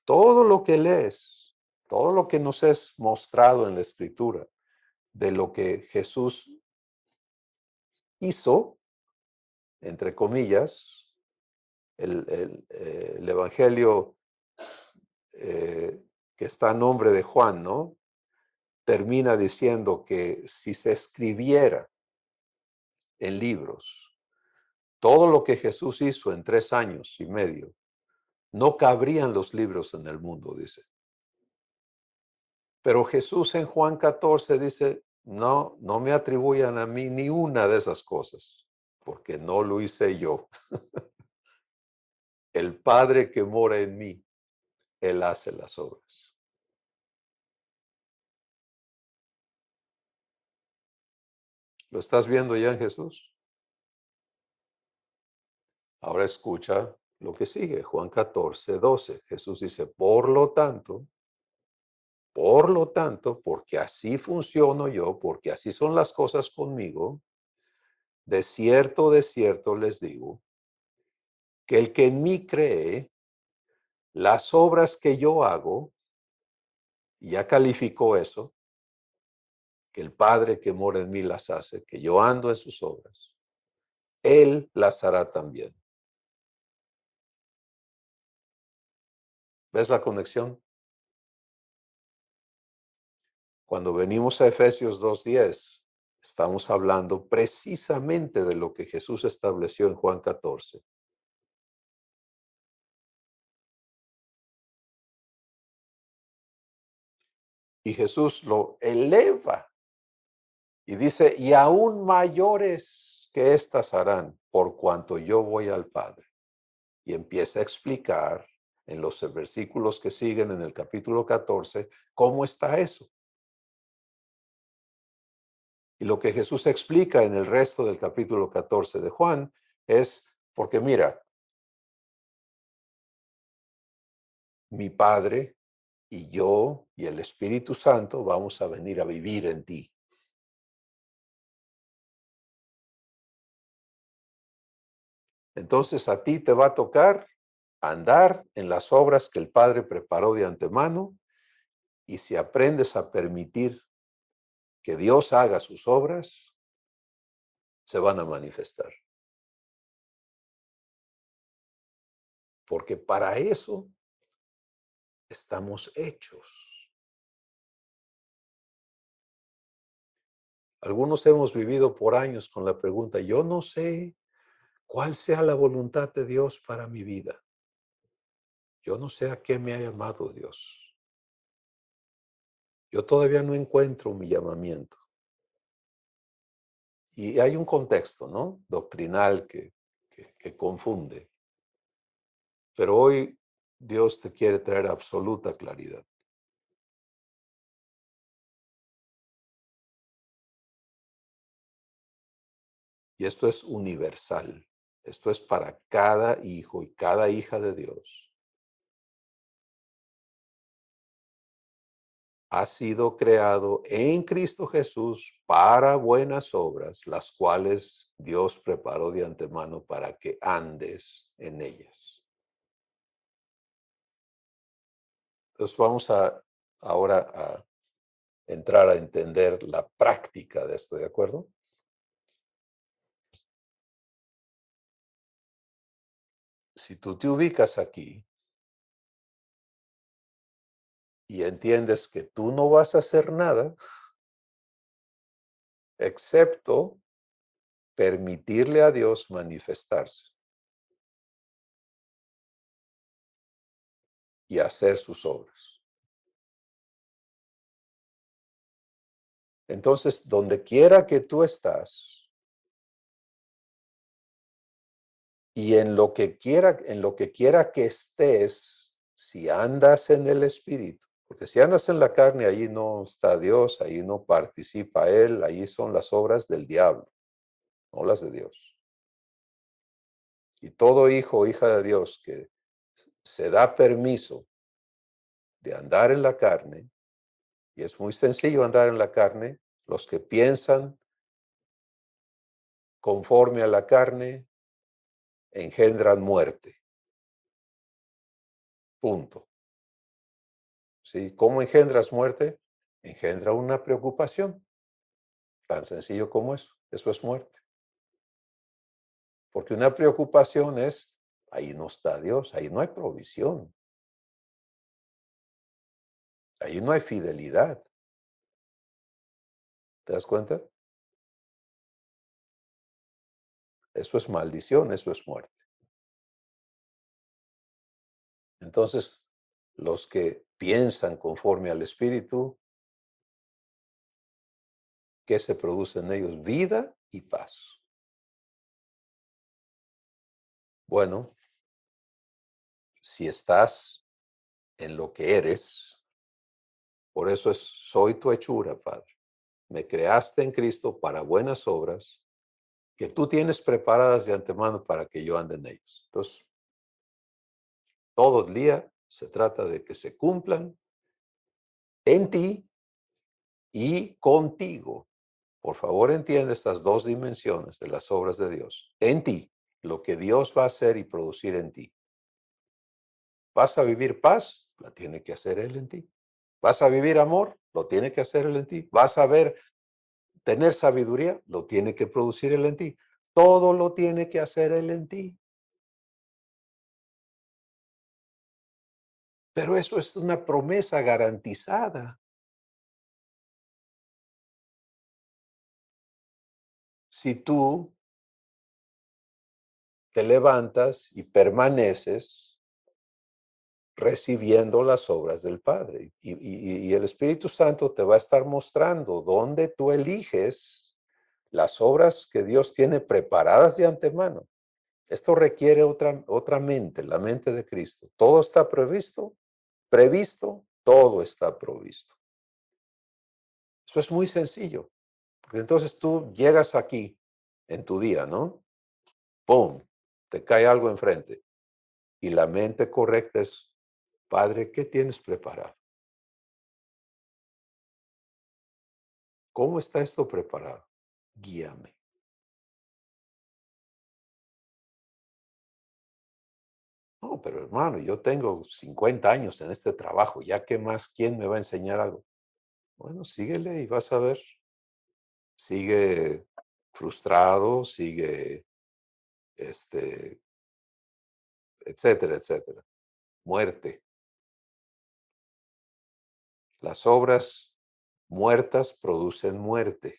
Todo lo que lees, todo lo que nos es mostrado en la Escritura de lo que Jesús hizo, entre comillas, el Evangelio que está a nombre de Juan, ¿no? Termina diciendo que si se escribiera en libros todo lo que Jesús hizo en 3 años y medio, no cabrían los libros en el mundo, dice. Pero Jesús en Juan 14 dice: no, no me atribuyan a mí ni una de esas cosas, porque no lo hice yo. El Padre que mora en mí, Él hace las obras. ¿Lo estás viendo ya en Jesús? Ahora escucha lo que sigue, Juan 14:12. Jesús dice: por lo tanto, porque así funciono yo, porque así son las cosas conmigo, de cierto les digo, que el que en mí cree, las obras que yo hago, y ya calificó eso, que el Padre que mora en mí las hace, que yo ando en sus obras, Él las hará también. ¿Ves la conexión? Cuando venimos a Efesios 2:10, estamos hablando precisamente de lo que Jesús estableció en Juan 14. Y Jesús lo eleva y dice: y aún mayores que estas harán, por cuanto yo voy al Padre. y empieza a explicar en los versículos que siguen en el capítulo 14 cómo está eso. Y lo que Jesús explica en el resto del capítulo 14 de Juan es porque mira, mi Padre y yo y el Espíritu Santo vamos a venir a vivir en ti. Entonces a ti te va a tocar andar en las obras que el Padre preparó de antemano, y si aprendes a permitir que Dios haga sus obras, se van a manifestar. Porque para eso estamos hechos. Algunos hemos vivido por años con la pregunta, yo no sé cuál sea la voluntad de Dios para mi vida. Yo no sé a qué me ha llamado Dios. Yo todavía no encuentro mi llamamiento. Y hay un contexto, ¿no? Doctrinal que confunde. Pero hoy Dios te quiere traer absoluta claridad. Y esto es universal. Esto es para cada hijo y cada hija de Dios. Ha sido creado en Cristo Jesús para buenas obras, las cuales Dios preparó de antemano para que andes en ellas. Entonces vamos ahora a entrar a entender la práctica de esto, ¿de acuerdo? Si tú te ubicas aquí y entiendes que tú no vas a hacer nada, excepto permitirle a Dios manifestarse y hacer sus obras. Entonces, donde quiera que tú estás y en lo que quiera que estés, si andas en el Espíritu, porque si andas en la carne, ahí no está Dios, ahí no participa Él, ahí son las obras del diablo, no las de Dios. Y todo hijo o hija de Dios que se da permiso de andar en la carne, y es muy sencillo andar en la carne, los que piensan conforme a la carne engendran muerte. Punto. ¿Sí? ¿Cómo engendras muerte? Engendra una preocupación. Tan sencillo como eso. Eso es muerte. Porque una preocupación es, ahí no está Dios, ahí no hay provisión, ahí no hay fidelidad. ¿Te das cuenta? Eso es maldición, eso es muerte. Entonces, los que piensan conforme al Espíritu, ¿qué se produce en ellos? Vida y paz. Bueno, si estás en lo que eres, por eso es, soy tu hechura, Padre. Me creaste en Cristo para buenas obras que tú tienes preparadas de antemano para que yo ande en ellas. Entonces, todo el día se trata de que se cumplan en ti y contigo. Por favor, entiende estas dos dimensiones de las obras de Dios. En ti, lo que Dios va a hacer y producir en ti. ¿Vas a vivir paz? La tiene que hacer Él en ti. ¿Vas a vivir amor? Lo tiene que hacer Él en ti. ¿Vas a tener sabiduría? Lo tiene que producir Él en ti. Todo lo tiene que hacer Él en ti. Pero eso es una promesa garantizada. Si tú te levantas y permaneces recibiendo las obras del Padre. Y el Espíritu Santo te va a estar mostrando dónde tú eliges las obras que Dios tiene preparadas de antemano. Esto requiere otra mente, la mente de Cristo. Todo está previsto, todo está provisto. Eso es muy sencillo, porque entonces tú llegas aquí en tu día, ¿no? ¡Pum! Te cae algo enfrente. Y la mente correcta es, Padre, ¿qué tienes preparado? ¿Cómo está esto preparado? Guíame. No, pero hermano, yo tengo 50 años en este trabajo, ¿ya qué más? ¿Quién me va a enseñar algo? Bueno, síguele y vas a ver. Sigue frustrado, sigue, este, etcétera, etcétera. Muerte. Las obras muertas producen muerte.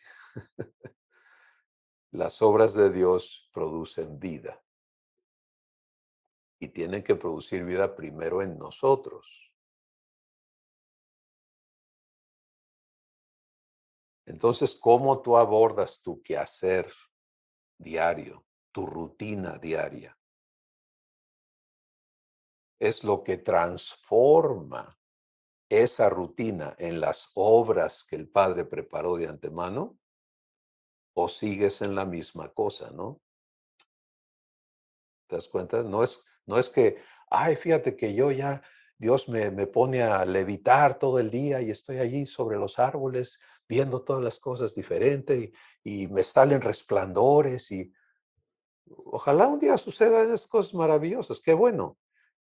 Las obras de Dios producen vida y tienen que producir vida primero en nosotros. Entonces, ¿cómo tú abordas tu quehacer diario, tu rutina diaria? Es lo que transforma esa rutina en las obras que el Padre preparó de antemano, o sigues en la misma cosa, ¿no? ¿Te das cuenta? No es que, ay, fíjate que yo ya, Dios me pone a levitar todo el día y estoy allí sobre los árboles viendo todas las cosas diferentes y me salen resplandores y ojalá un día sucedan esas cosas maravillosas, qué bueno,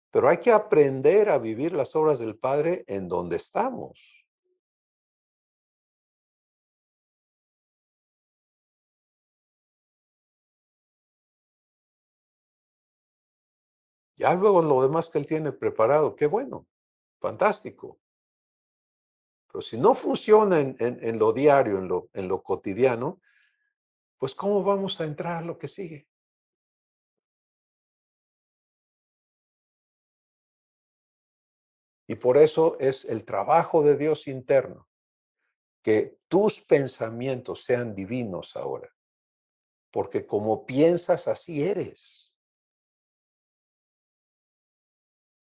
pero hay que aprender a vivir las obras del Padre en donde estamos. Ya luego lo demás que Él tiene preparado, qué bueno, fantástico. Pero si no funciona en lo diario, en lo cotidiano, pues ¿cómo vamos a entrar a lo que sigue? Y por eso es el trabajo de Dios interno, que tus pensamientos sean divinos ahora, porque como piensas, así eres.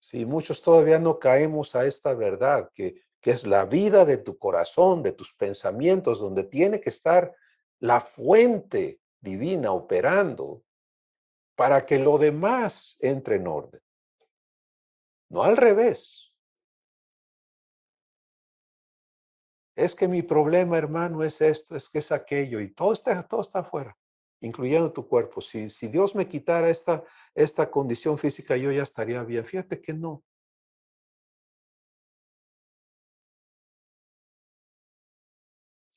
Si muchos todavía no caemos a esta verdad, que es la vida de tu corazón, de tus pensamientos, donde tiene que estar la fuente divina operando para que lo demás entre en orden, no al revés. Es que mi problema, hermano, es esto, es que es aquello, y todo está afuera, incluyendo tu cuerpo. Si Dios me quitara esta condición física, yo ya estaría bien. Fíjate que no.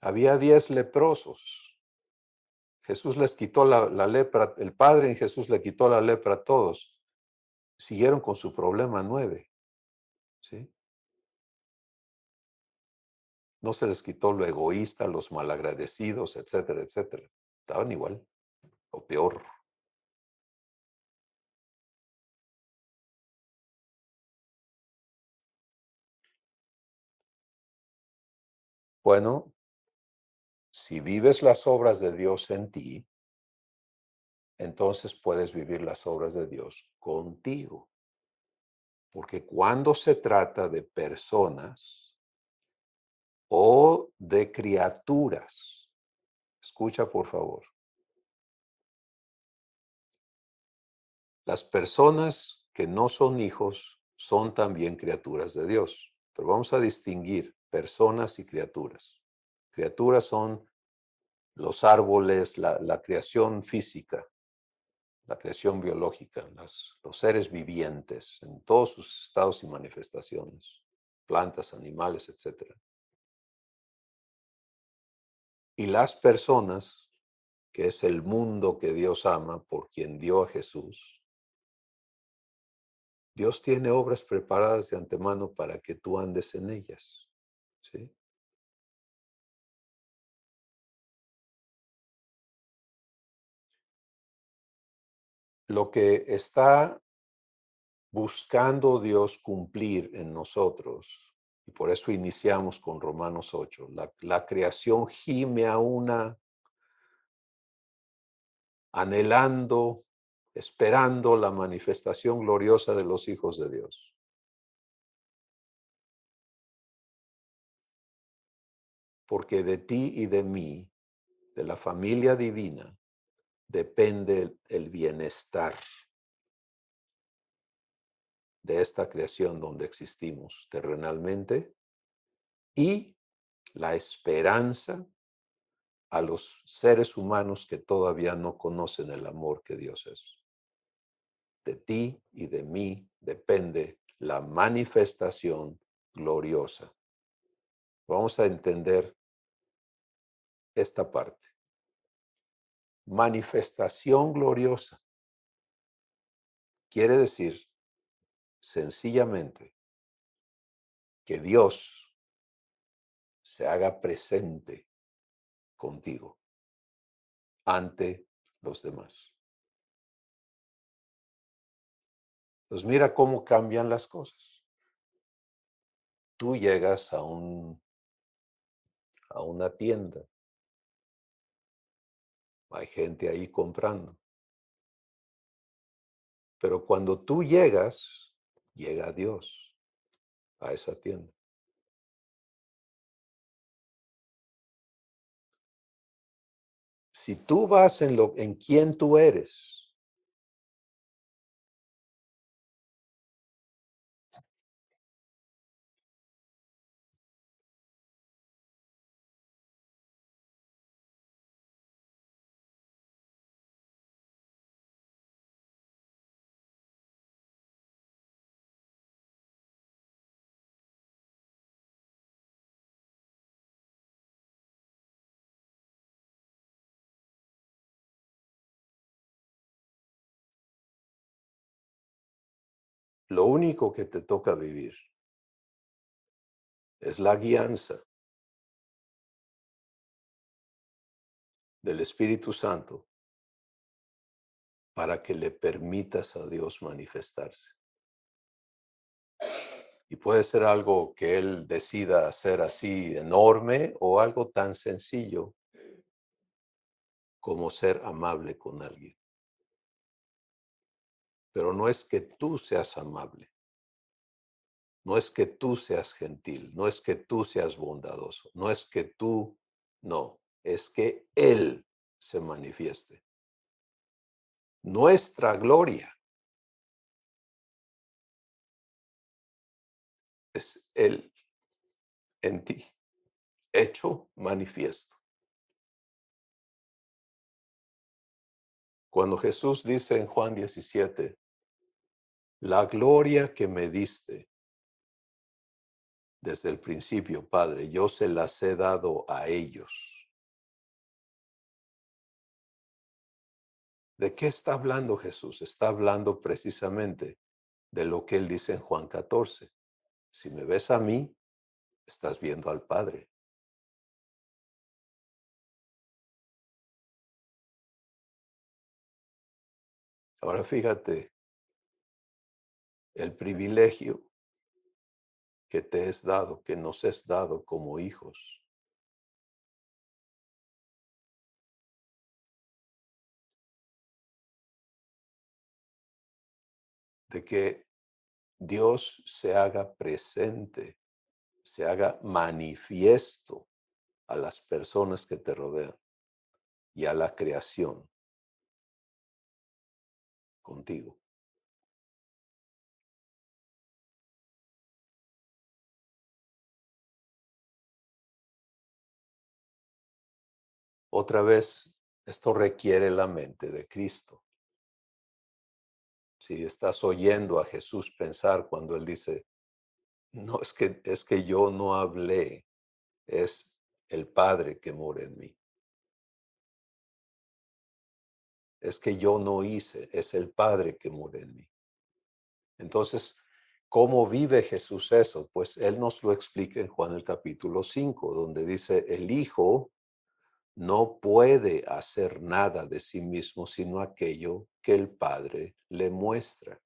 Había 10 leprosos. Jesús les quitó la lepra, el Padre en Jesús le quitó la lepra a todos. Siguieron con su problema 9, ¿sí? No se les quitó lo egoísta, los malagradecidos, etcétera, etcétera. Estaban igual o peor. Bueno, si vives las obras de Dios en ti, entonces puedes vivir las obras de Dios contigo. Porque cuando se trata de personas o de criaturas, escucha por favor, las personas que no son hijos son también criaturas de Dios. Pero vamos a distinguir personas y criaturas. Criaturas son los árboles, la creación física, la creación biológica, los seres vivientes en todos sus estados y manifestaciones, plantas, animales, etcétera. Y las personas, que es el mundo que Dios ama, por quien dio a Jesús, Dios tiene obras preparadas de antemano para que tú andes en ellas, ¿sí? Lo que está buscando Dios cumplir en nosotros, y por eso iniciamos con Romanos 8, la creación gime a una anhelando esperando la manifestación gloriosa de los hijos de Dios. Porque de ti y de mí, de la familia divina, depende el bienestar de esta creación donde existimos terrenalmente y la esperanza a los seres humanos que todavía no conocen el amor que Dios es. De ti y de mí depende la manifestación gloriosa. Vamos a entender esta parte. Manifestación gloriosa quiere decir sencillamente que Dios se haga presente contigo ante los demás. Pues mira cómo cambian las cosas. Tú llegas a una tienda, hay gente ahí comprando, pero cuando tú llegas, llega Dios a esa tienda. Si tú vas en quién tú eres, lo único que te toca vivir es la guianza del Espíritu Santo para que le permitas a Dios manifestarse. Y puede ser algo que Él decida hacer así enorme o algo tan sencillo como ser amable con alguien. Pero no es que tú seas amable, no es que tú seas gentil, no es que tú seas bondadoso, no es que tú, no, es que Él se manifieste. Nuestra gloria es Él en ti, hecho manifiesto. Cuando Jesús dice en Juan 17, la gloria que me diste desde el principio, Padre, yo se las he dado a ellos. ¿De qué está hablando Jesús? Está hablando precisamente de lo que Él dice en Juan 14. Si me ves a mí, estás viendo al Padre. Ahora fíjate el privilegio que te es dado, que nos es dado como hijos. De que Dios se haga presente, se haga manifiesto a las personas que te rodean y a la creación contigo. Otra vez, esto requiere la mente de Cristo. Si estás oyendo a Jesús pensar cuando Él dice, no, es que yo no hablé, es el Padre que mora en mí. Es que yo no hice, es el Padre que mora en mí. Entonces, ¿cómo vive Jesús eso? Pues Él nos lo explica en Juan el capítulo 5, donde dice, el Hijo no puede hacer nada de sí mismo, sino aquello que el Padre le muestra.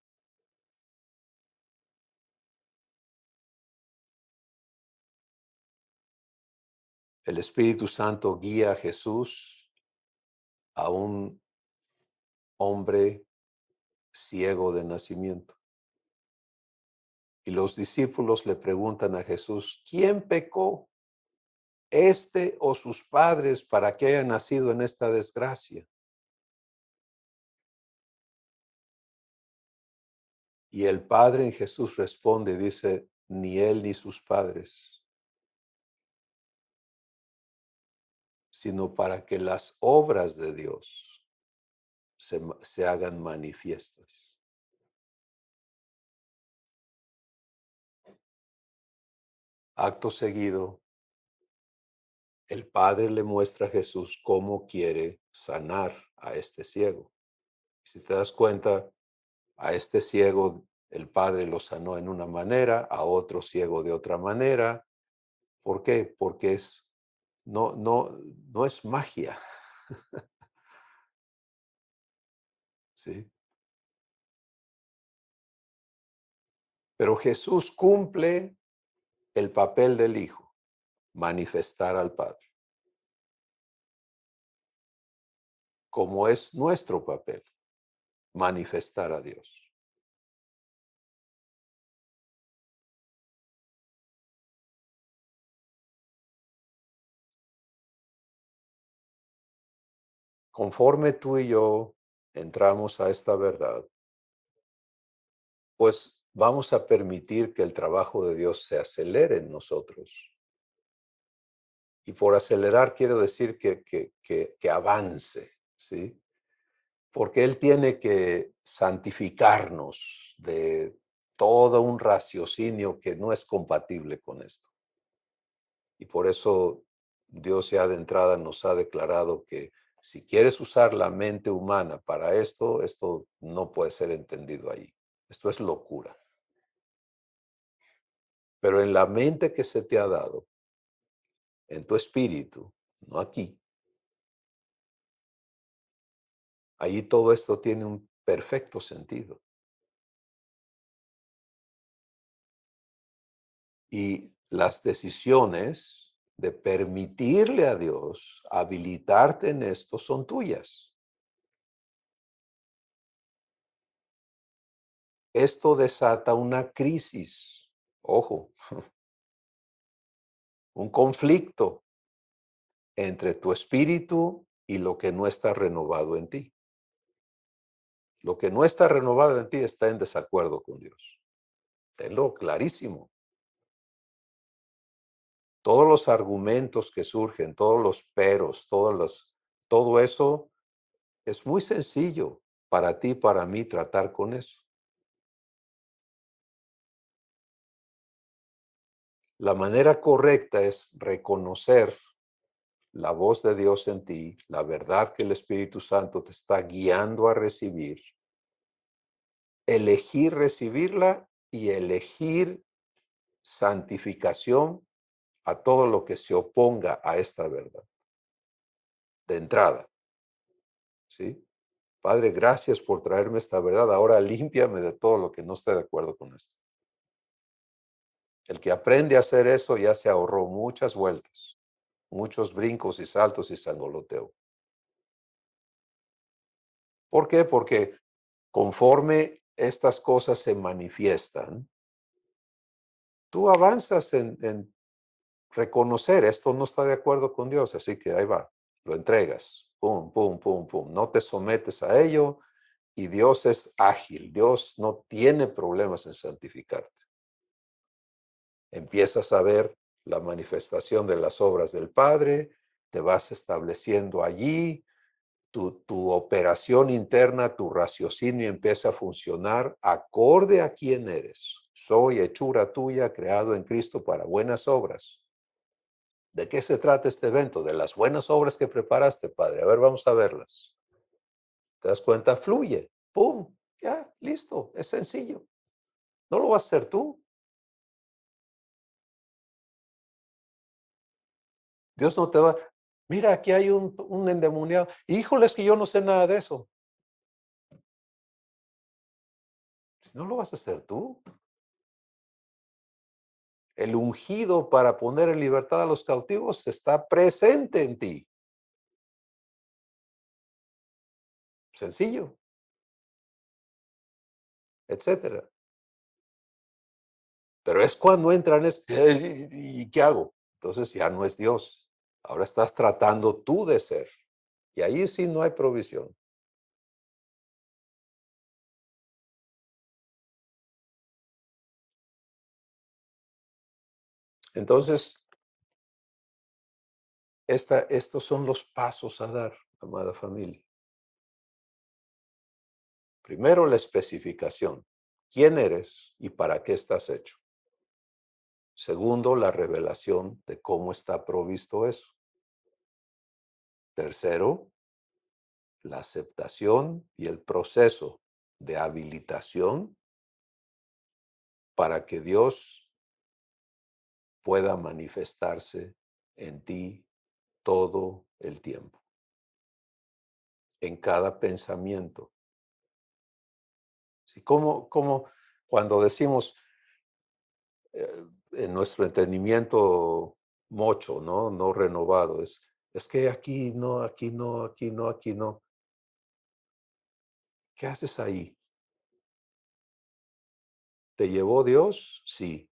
El Espíritu Santo guía a Jesús, a un hombre ciego de nacimiento. Y los discípulos le preguntan a Jesús, ¿quién pecó, este o sus padres, para que haya nacido en esta desgracia? Y el Padre en Jesús responde, dice, ni él ni sus padres, sino para que las obras de Dios se hagan manifiestas. Acto seguido, el Padre le muestra a Jesús cómo quiere sanar a este ciego. Si te das cuenta, a este ciego el Padre lo sanó en una manera, a otro ciego de otra manera. ¿Por qué? Porque no es magia, ¿sí? Pero Jesús cumple el papel del Hijo, manifestar al Padre, como es nuestro papel, manifestar a Dios. Conforme tú y yo entramos a esta verdad, pues vamos a permitir que el trabajo de Dios se acelere en nosotros. Y por acelerar quiero decir que avance, ¿sí? Porque Él tiene que santificarnos de todo un raciocinio que no es compatible con esto. Y por eso Dios ya de entrada nos ha declarado que si quieres usar la mente humana para esto, esto no puede ser entendido ahí. Esto es locura. Pero en la mente que se te ha dado, en tu espíritu, no aquí, ahí todo esto tiene un perfecto sentido. Y las decisiones de permitirle a Dios habilitarte en esto son tuyas. Esto desata una crisis, ojo, un conflicto entre tu espíritu y lo que no está renovado en ti. Lo que no está renovado en ti está en desacuerdo con Dios. Tenlo clarísimo. Todos los argumentos que surgen, todos los peros, todo eso es muy sencillo para ti, para mí tratar con eso. La manera correcta es reconocer la voz de Dios en ti, la verdad que el Espíritu Santo te está guiando a recibir, elegir recibirla y elegir santificación a todo lo que se oponga a esta verdad. De entrada, ¿sí? Padre, gracias por traerme esta verdad. Ahora límpiame de todo lo que no esté de acuerdo con esto. El que aprende a hacer eso ya se ahorró muchas vueltas, muchos brincos y saltos y sangoloteo. ¿Por qué? Porque conforme estas cosas se manifiestan, tú avanzas en reconocer esto no está de acuerdo con Dios, así que ahí va, lo entregas, pum, pum, pum, pum, no te sometes a ello y Dios es ágil, Dios no tiene problemas en santificarte. Empiezas a ver la manifestación de las obras del Padre, te vas estableciendo allí, tu operación interna, tu raciocinio empieza a funcionar acorde a quién eres. Soy hechura tuya, creado en Cristo para buenas obras. ¿De qué se trata este evento? De las buenas obras que preparaste, Padre. A ver, vamos a verlas. ¿Te das cuenta? Fluye. ¡Pum! Ya, listo. Es sencillo. No lo vas a hacer tú. Dios no te va. Mira, aquí hay un endemoniado. Híjole, es que yo no sé nada de eso. No lo vas a hacer tú. El ungido para poner en libertad a los cautivos está presente en ti. Sencillo. etcétera. Pero es cuando entran, ¿y qué hago? Entonces ya no es Dios. Ahora estás tratando tú de ser. Y ahí sí no hay provisión. Entonces, estos son los pasos a dar, amada familia. Primero, la especificación. ¿Quién eres y para qué estás hecho? Segundo, la revelación de cómo está provisto eso. Tercero, la aceptación y el proceso de habilitación para que Dios pueda manifestarse en ti todo el tiempo, en cada pensamiento. ¿Sí? Como cuando decimos en nuestro entendimiento mocho, ¿no? No renovado, es que aquí no, aquí no, aquí no, aquí no. ¿Qué haces ahí? ¿Te llevó Dios? Sí.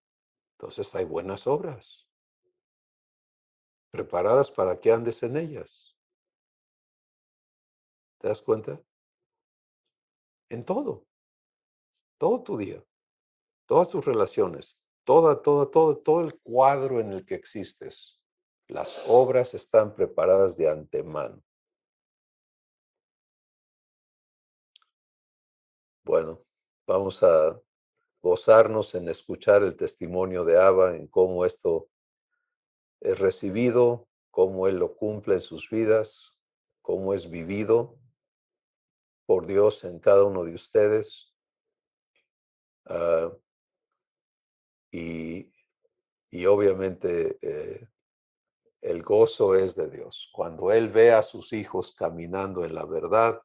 Entonces hay buenas obras, preparadas para que andes en ellas. ¿Te das cuenta? En todo tu día, todas tus relaciones, todo el cuadro en el que existes. Las obras están preparadas de antemano. Bueno, vamos a gozarnos en escuchar el testimonio de Abba, en cómo esto es recibido, cómo Él lo cumple en sus vidas, cómo es vivido por Dios en cada uno de ustedes. Ah, y, y obviamente el gozo es de Dios. Cuando Él ve a sus hijos caminando en la verdad,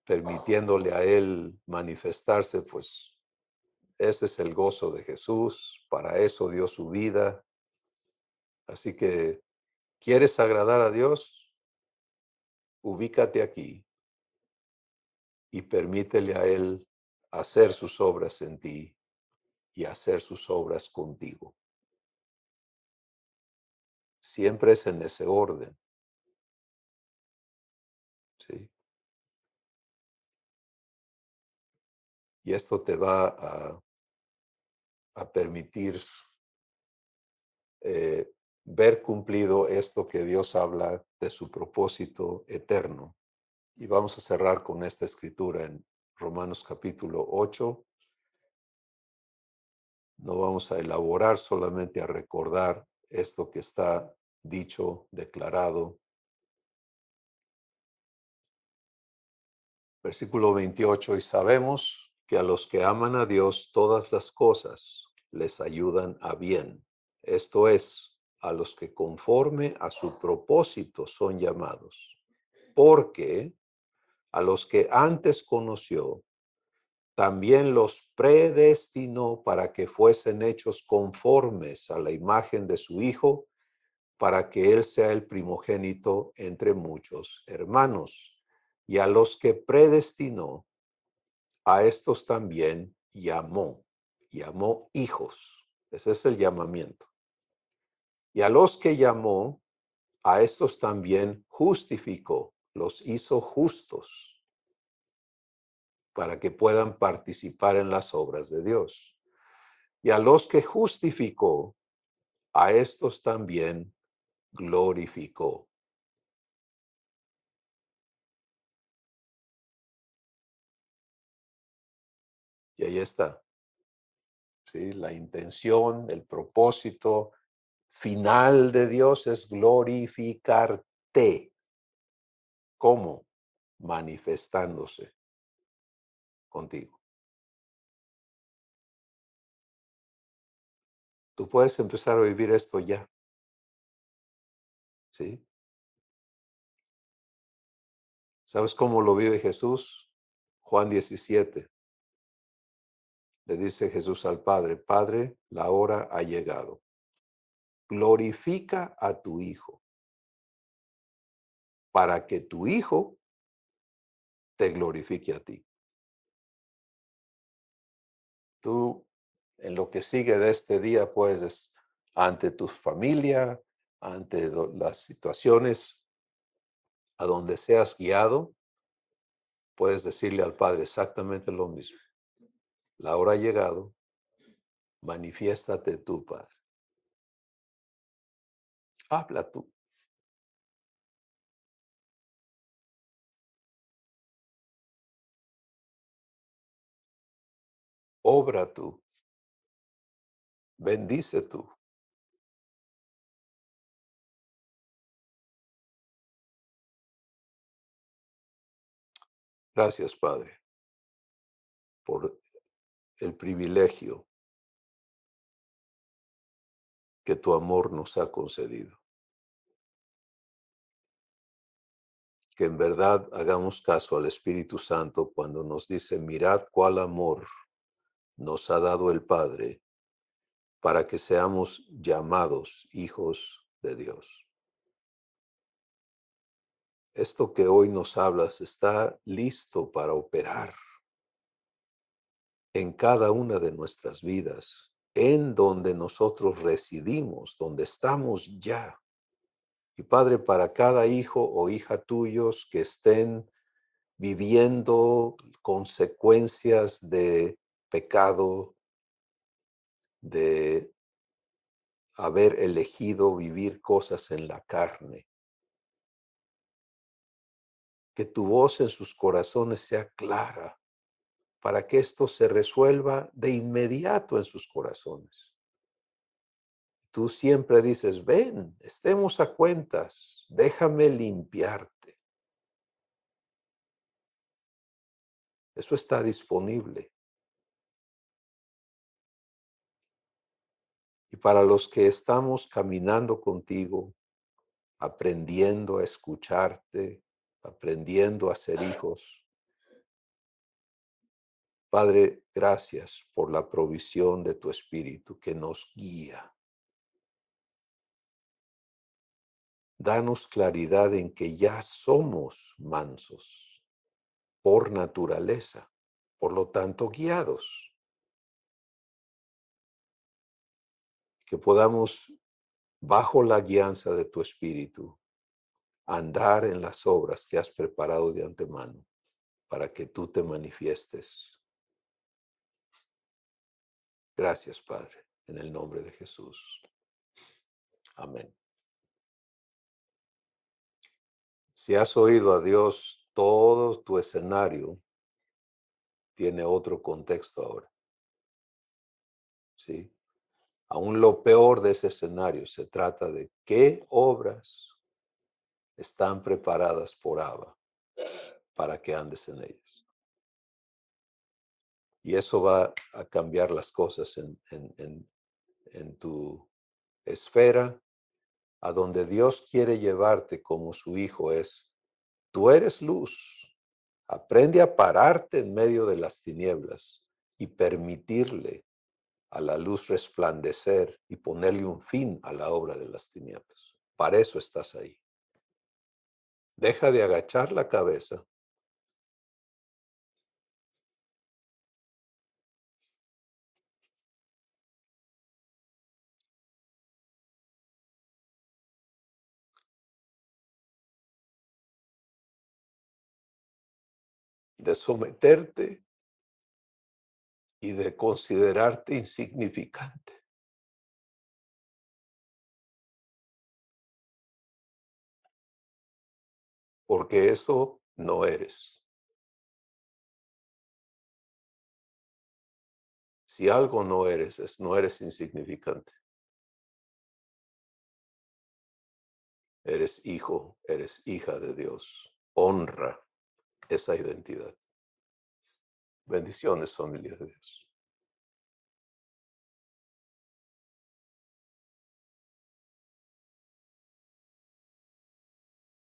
permitiéndole a Él manifestarse, pues ese es el gozo de Jesús. Para eso dio su vida. Así que, ¿quieres agradar a Dios? Ubícate aquí y permítele a Él hacer sus obras en ti y hacer sus obras contigo. Siempre es en ese orden, ¿sí? Y esto te va a permitir eh, ver cumplido esto que Dios habla de su propósito eterno. Y vamos a cerrar con esta escritura en Romanos capítulo 8. No vamos a elaborar, solamente a recordar esto que está dicho, declarado. Versículo 28, y sabemos que a los que aman a Dios todas las cosas les ayudan a bien. Esto es, a los que conforme a su propósito son llamados. Porque a los que antes conoció, también los predestinó para que fuesen hechos conformes a la imagen de su Hijo, para que Él sea el primogénito entre muchos hermanos. Y a los que predestinó, a estos también llamó hijos. Ese es el llamamiento. Y a los que llamó, a estos también justificó, los hizo justos para que puedan participar en las obras de Dios. Y a los que justificó, a estos también glorificó. Y ahí está, ¿sí? La intención, el propósito final de Dios es glorificarte. ¿Cómo? Manifestándose contigo. Tú puedes empezar a vivir esto ya, ¿sí? ¿Sabes cómo lo vive Jesús? Juan 17. Le dice Jesús al Padre, Padre, la hora ha llegado. Glorifica a tu Hijo, para que tu Hijo te glorifique a ti. Tú, en lo que sigue de este día, puedes, ante tu familia, ante las situaciones a donde seas guiado, puedes decirle al Padre exactamente lo mismo. La hora ha llegado, manifiéstate tú, Padre. Habla tú, obra tú, bendice tú. Gracias, Padre, por el privilegio que tu amor nos ha concedido. Que en verdad hagamos caso al Espíritu Santo cuando nos dice, mirad cuál amor nos ha dado el Padre para que seamos llamados hijos de Dios. Esto que hoy nos hablas está listo para operar en cada una de nuestras vidas, en donde nosotros residimos, donde estamos ya. Y Padre, para cada hijo o hija tuyos que estén viviendo consecuencias de pecado, de haber elegido vivir cosas en la carne, que tu voz en sus corazones sea clara para que esto se resuelva de inmediato en sus corazones. Tú siempre dices, ven, estemos a cuentas, déjame limpiarte. Eso está disponible. Y para los que estamos caminando contigo, aprendiendo a escucharte, aprendiendo a ser hijos, Padre, gracias por la provisión de tu Espíritu que nos guía. Danos claridad en que ya somos mansos por naturaleza, por lo tanto guiados, que podamos, bajo la guianza de tu Espíritu, andar en las obras que has preparado de antemano para que tú te manifiestes. Gracias, Padre, en el nombre de Jesús. Amén. Si has oído a Dios, todo tu escenario tiene otro contexto ahora, ¿sí? Aún lo peor de ese escenario se trata de qué obras están preparadas por Abba para que andes en ellas. Y eso va a cambiar las cosas en tu esfera, a donde Dios quiere llevarte como su hijo es, tú eres luz. Aprende a pararte en medio de las tinieblas y permitirle a la luz resplandecer y ponerle un fin a la obra de las tinieblas. Para eso estás ahí. Deja de agachar la cabeza, de someterte y de considerarte insignificante, porque eso no eres. Si algo no eres, no eres insignificante. Eres hijo, eres hija de Dios. Honra esa identidad. Bendiciones, familia de Dios.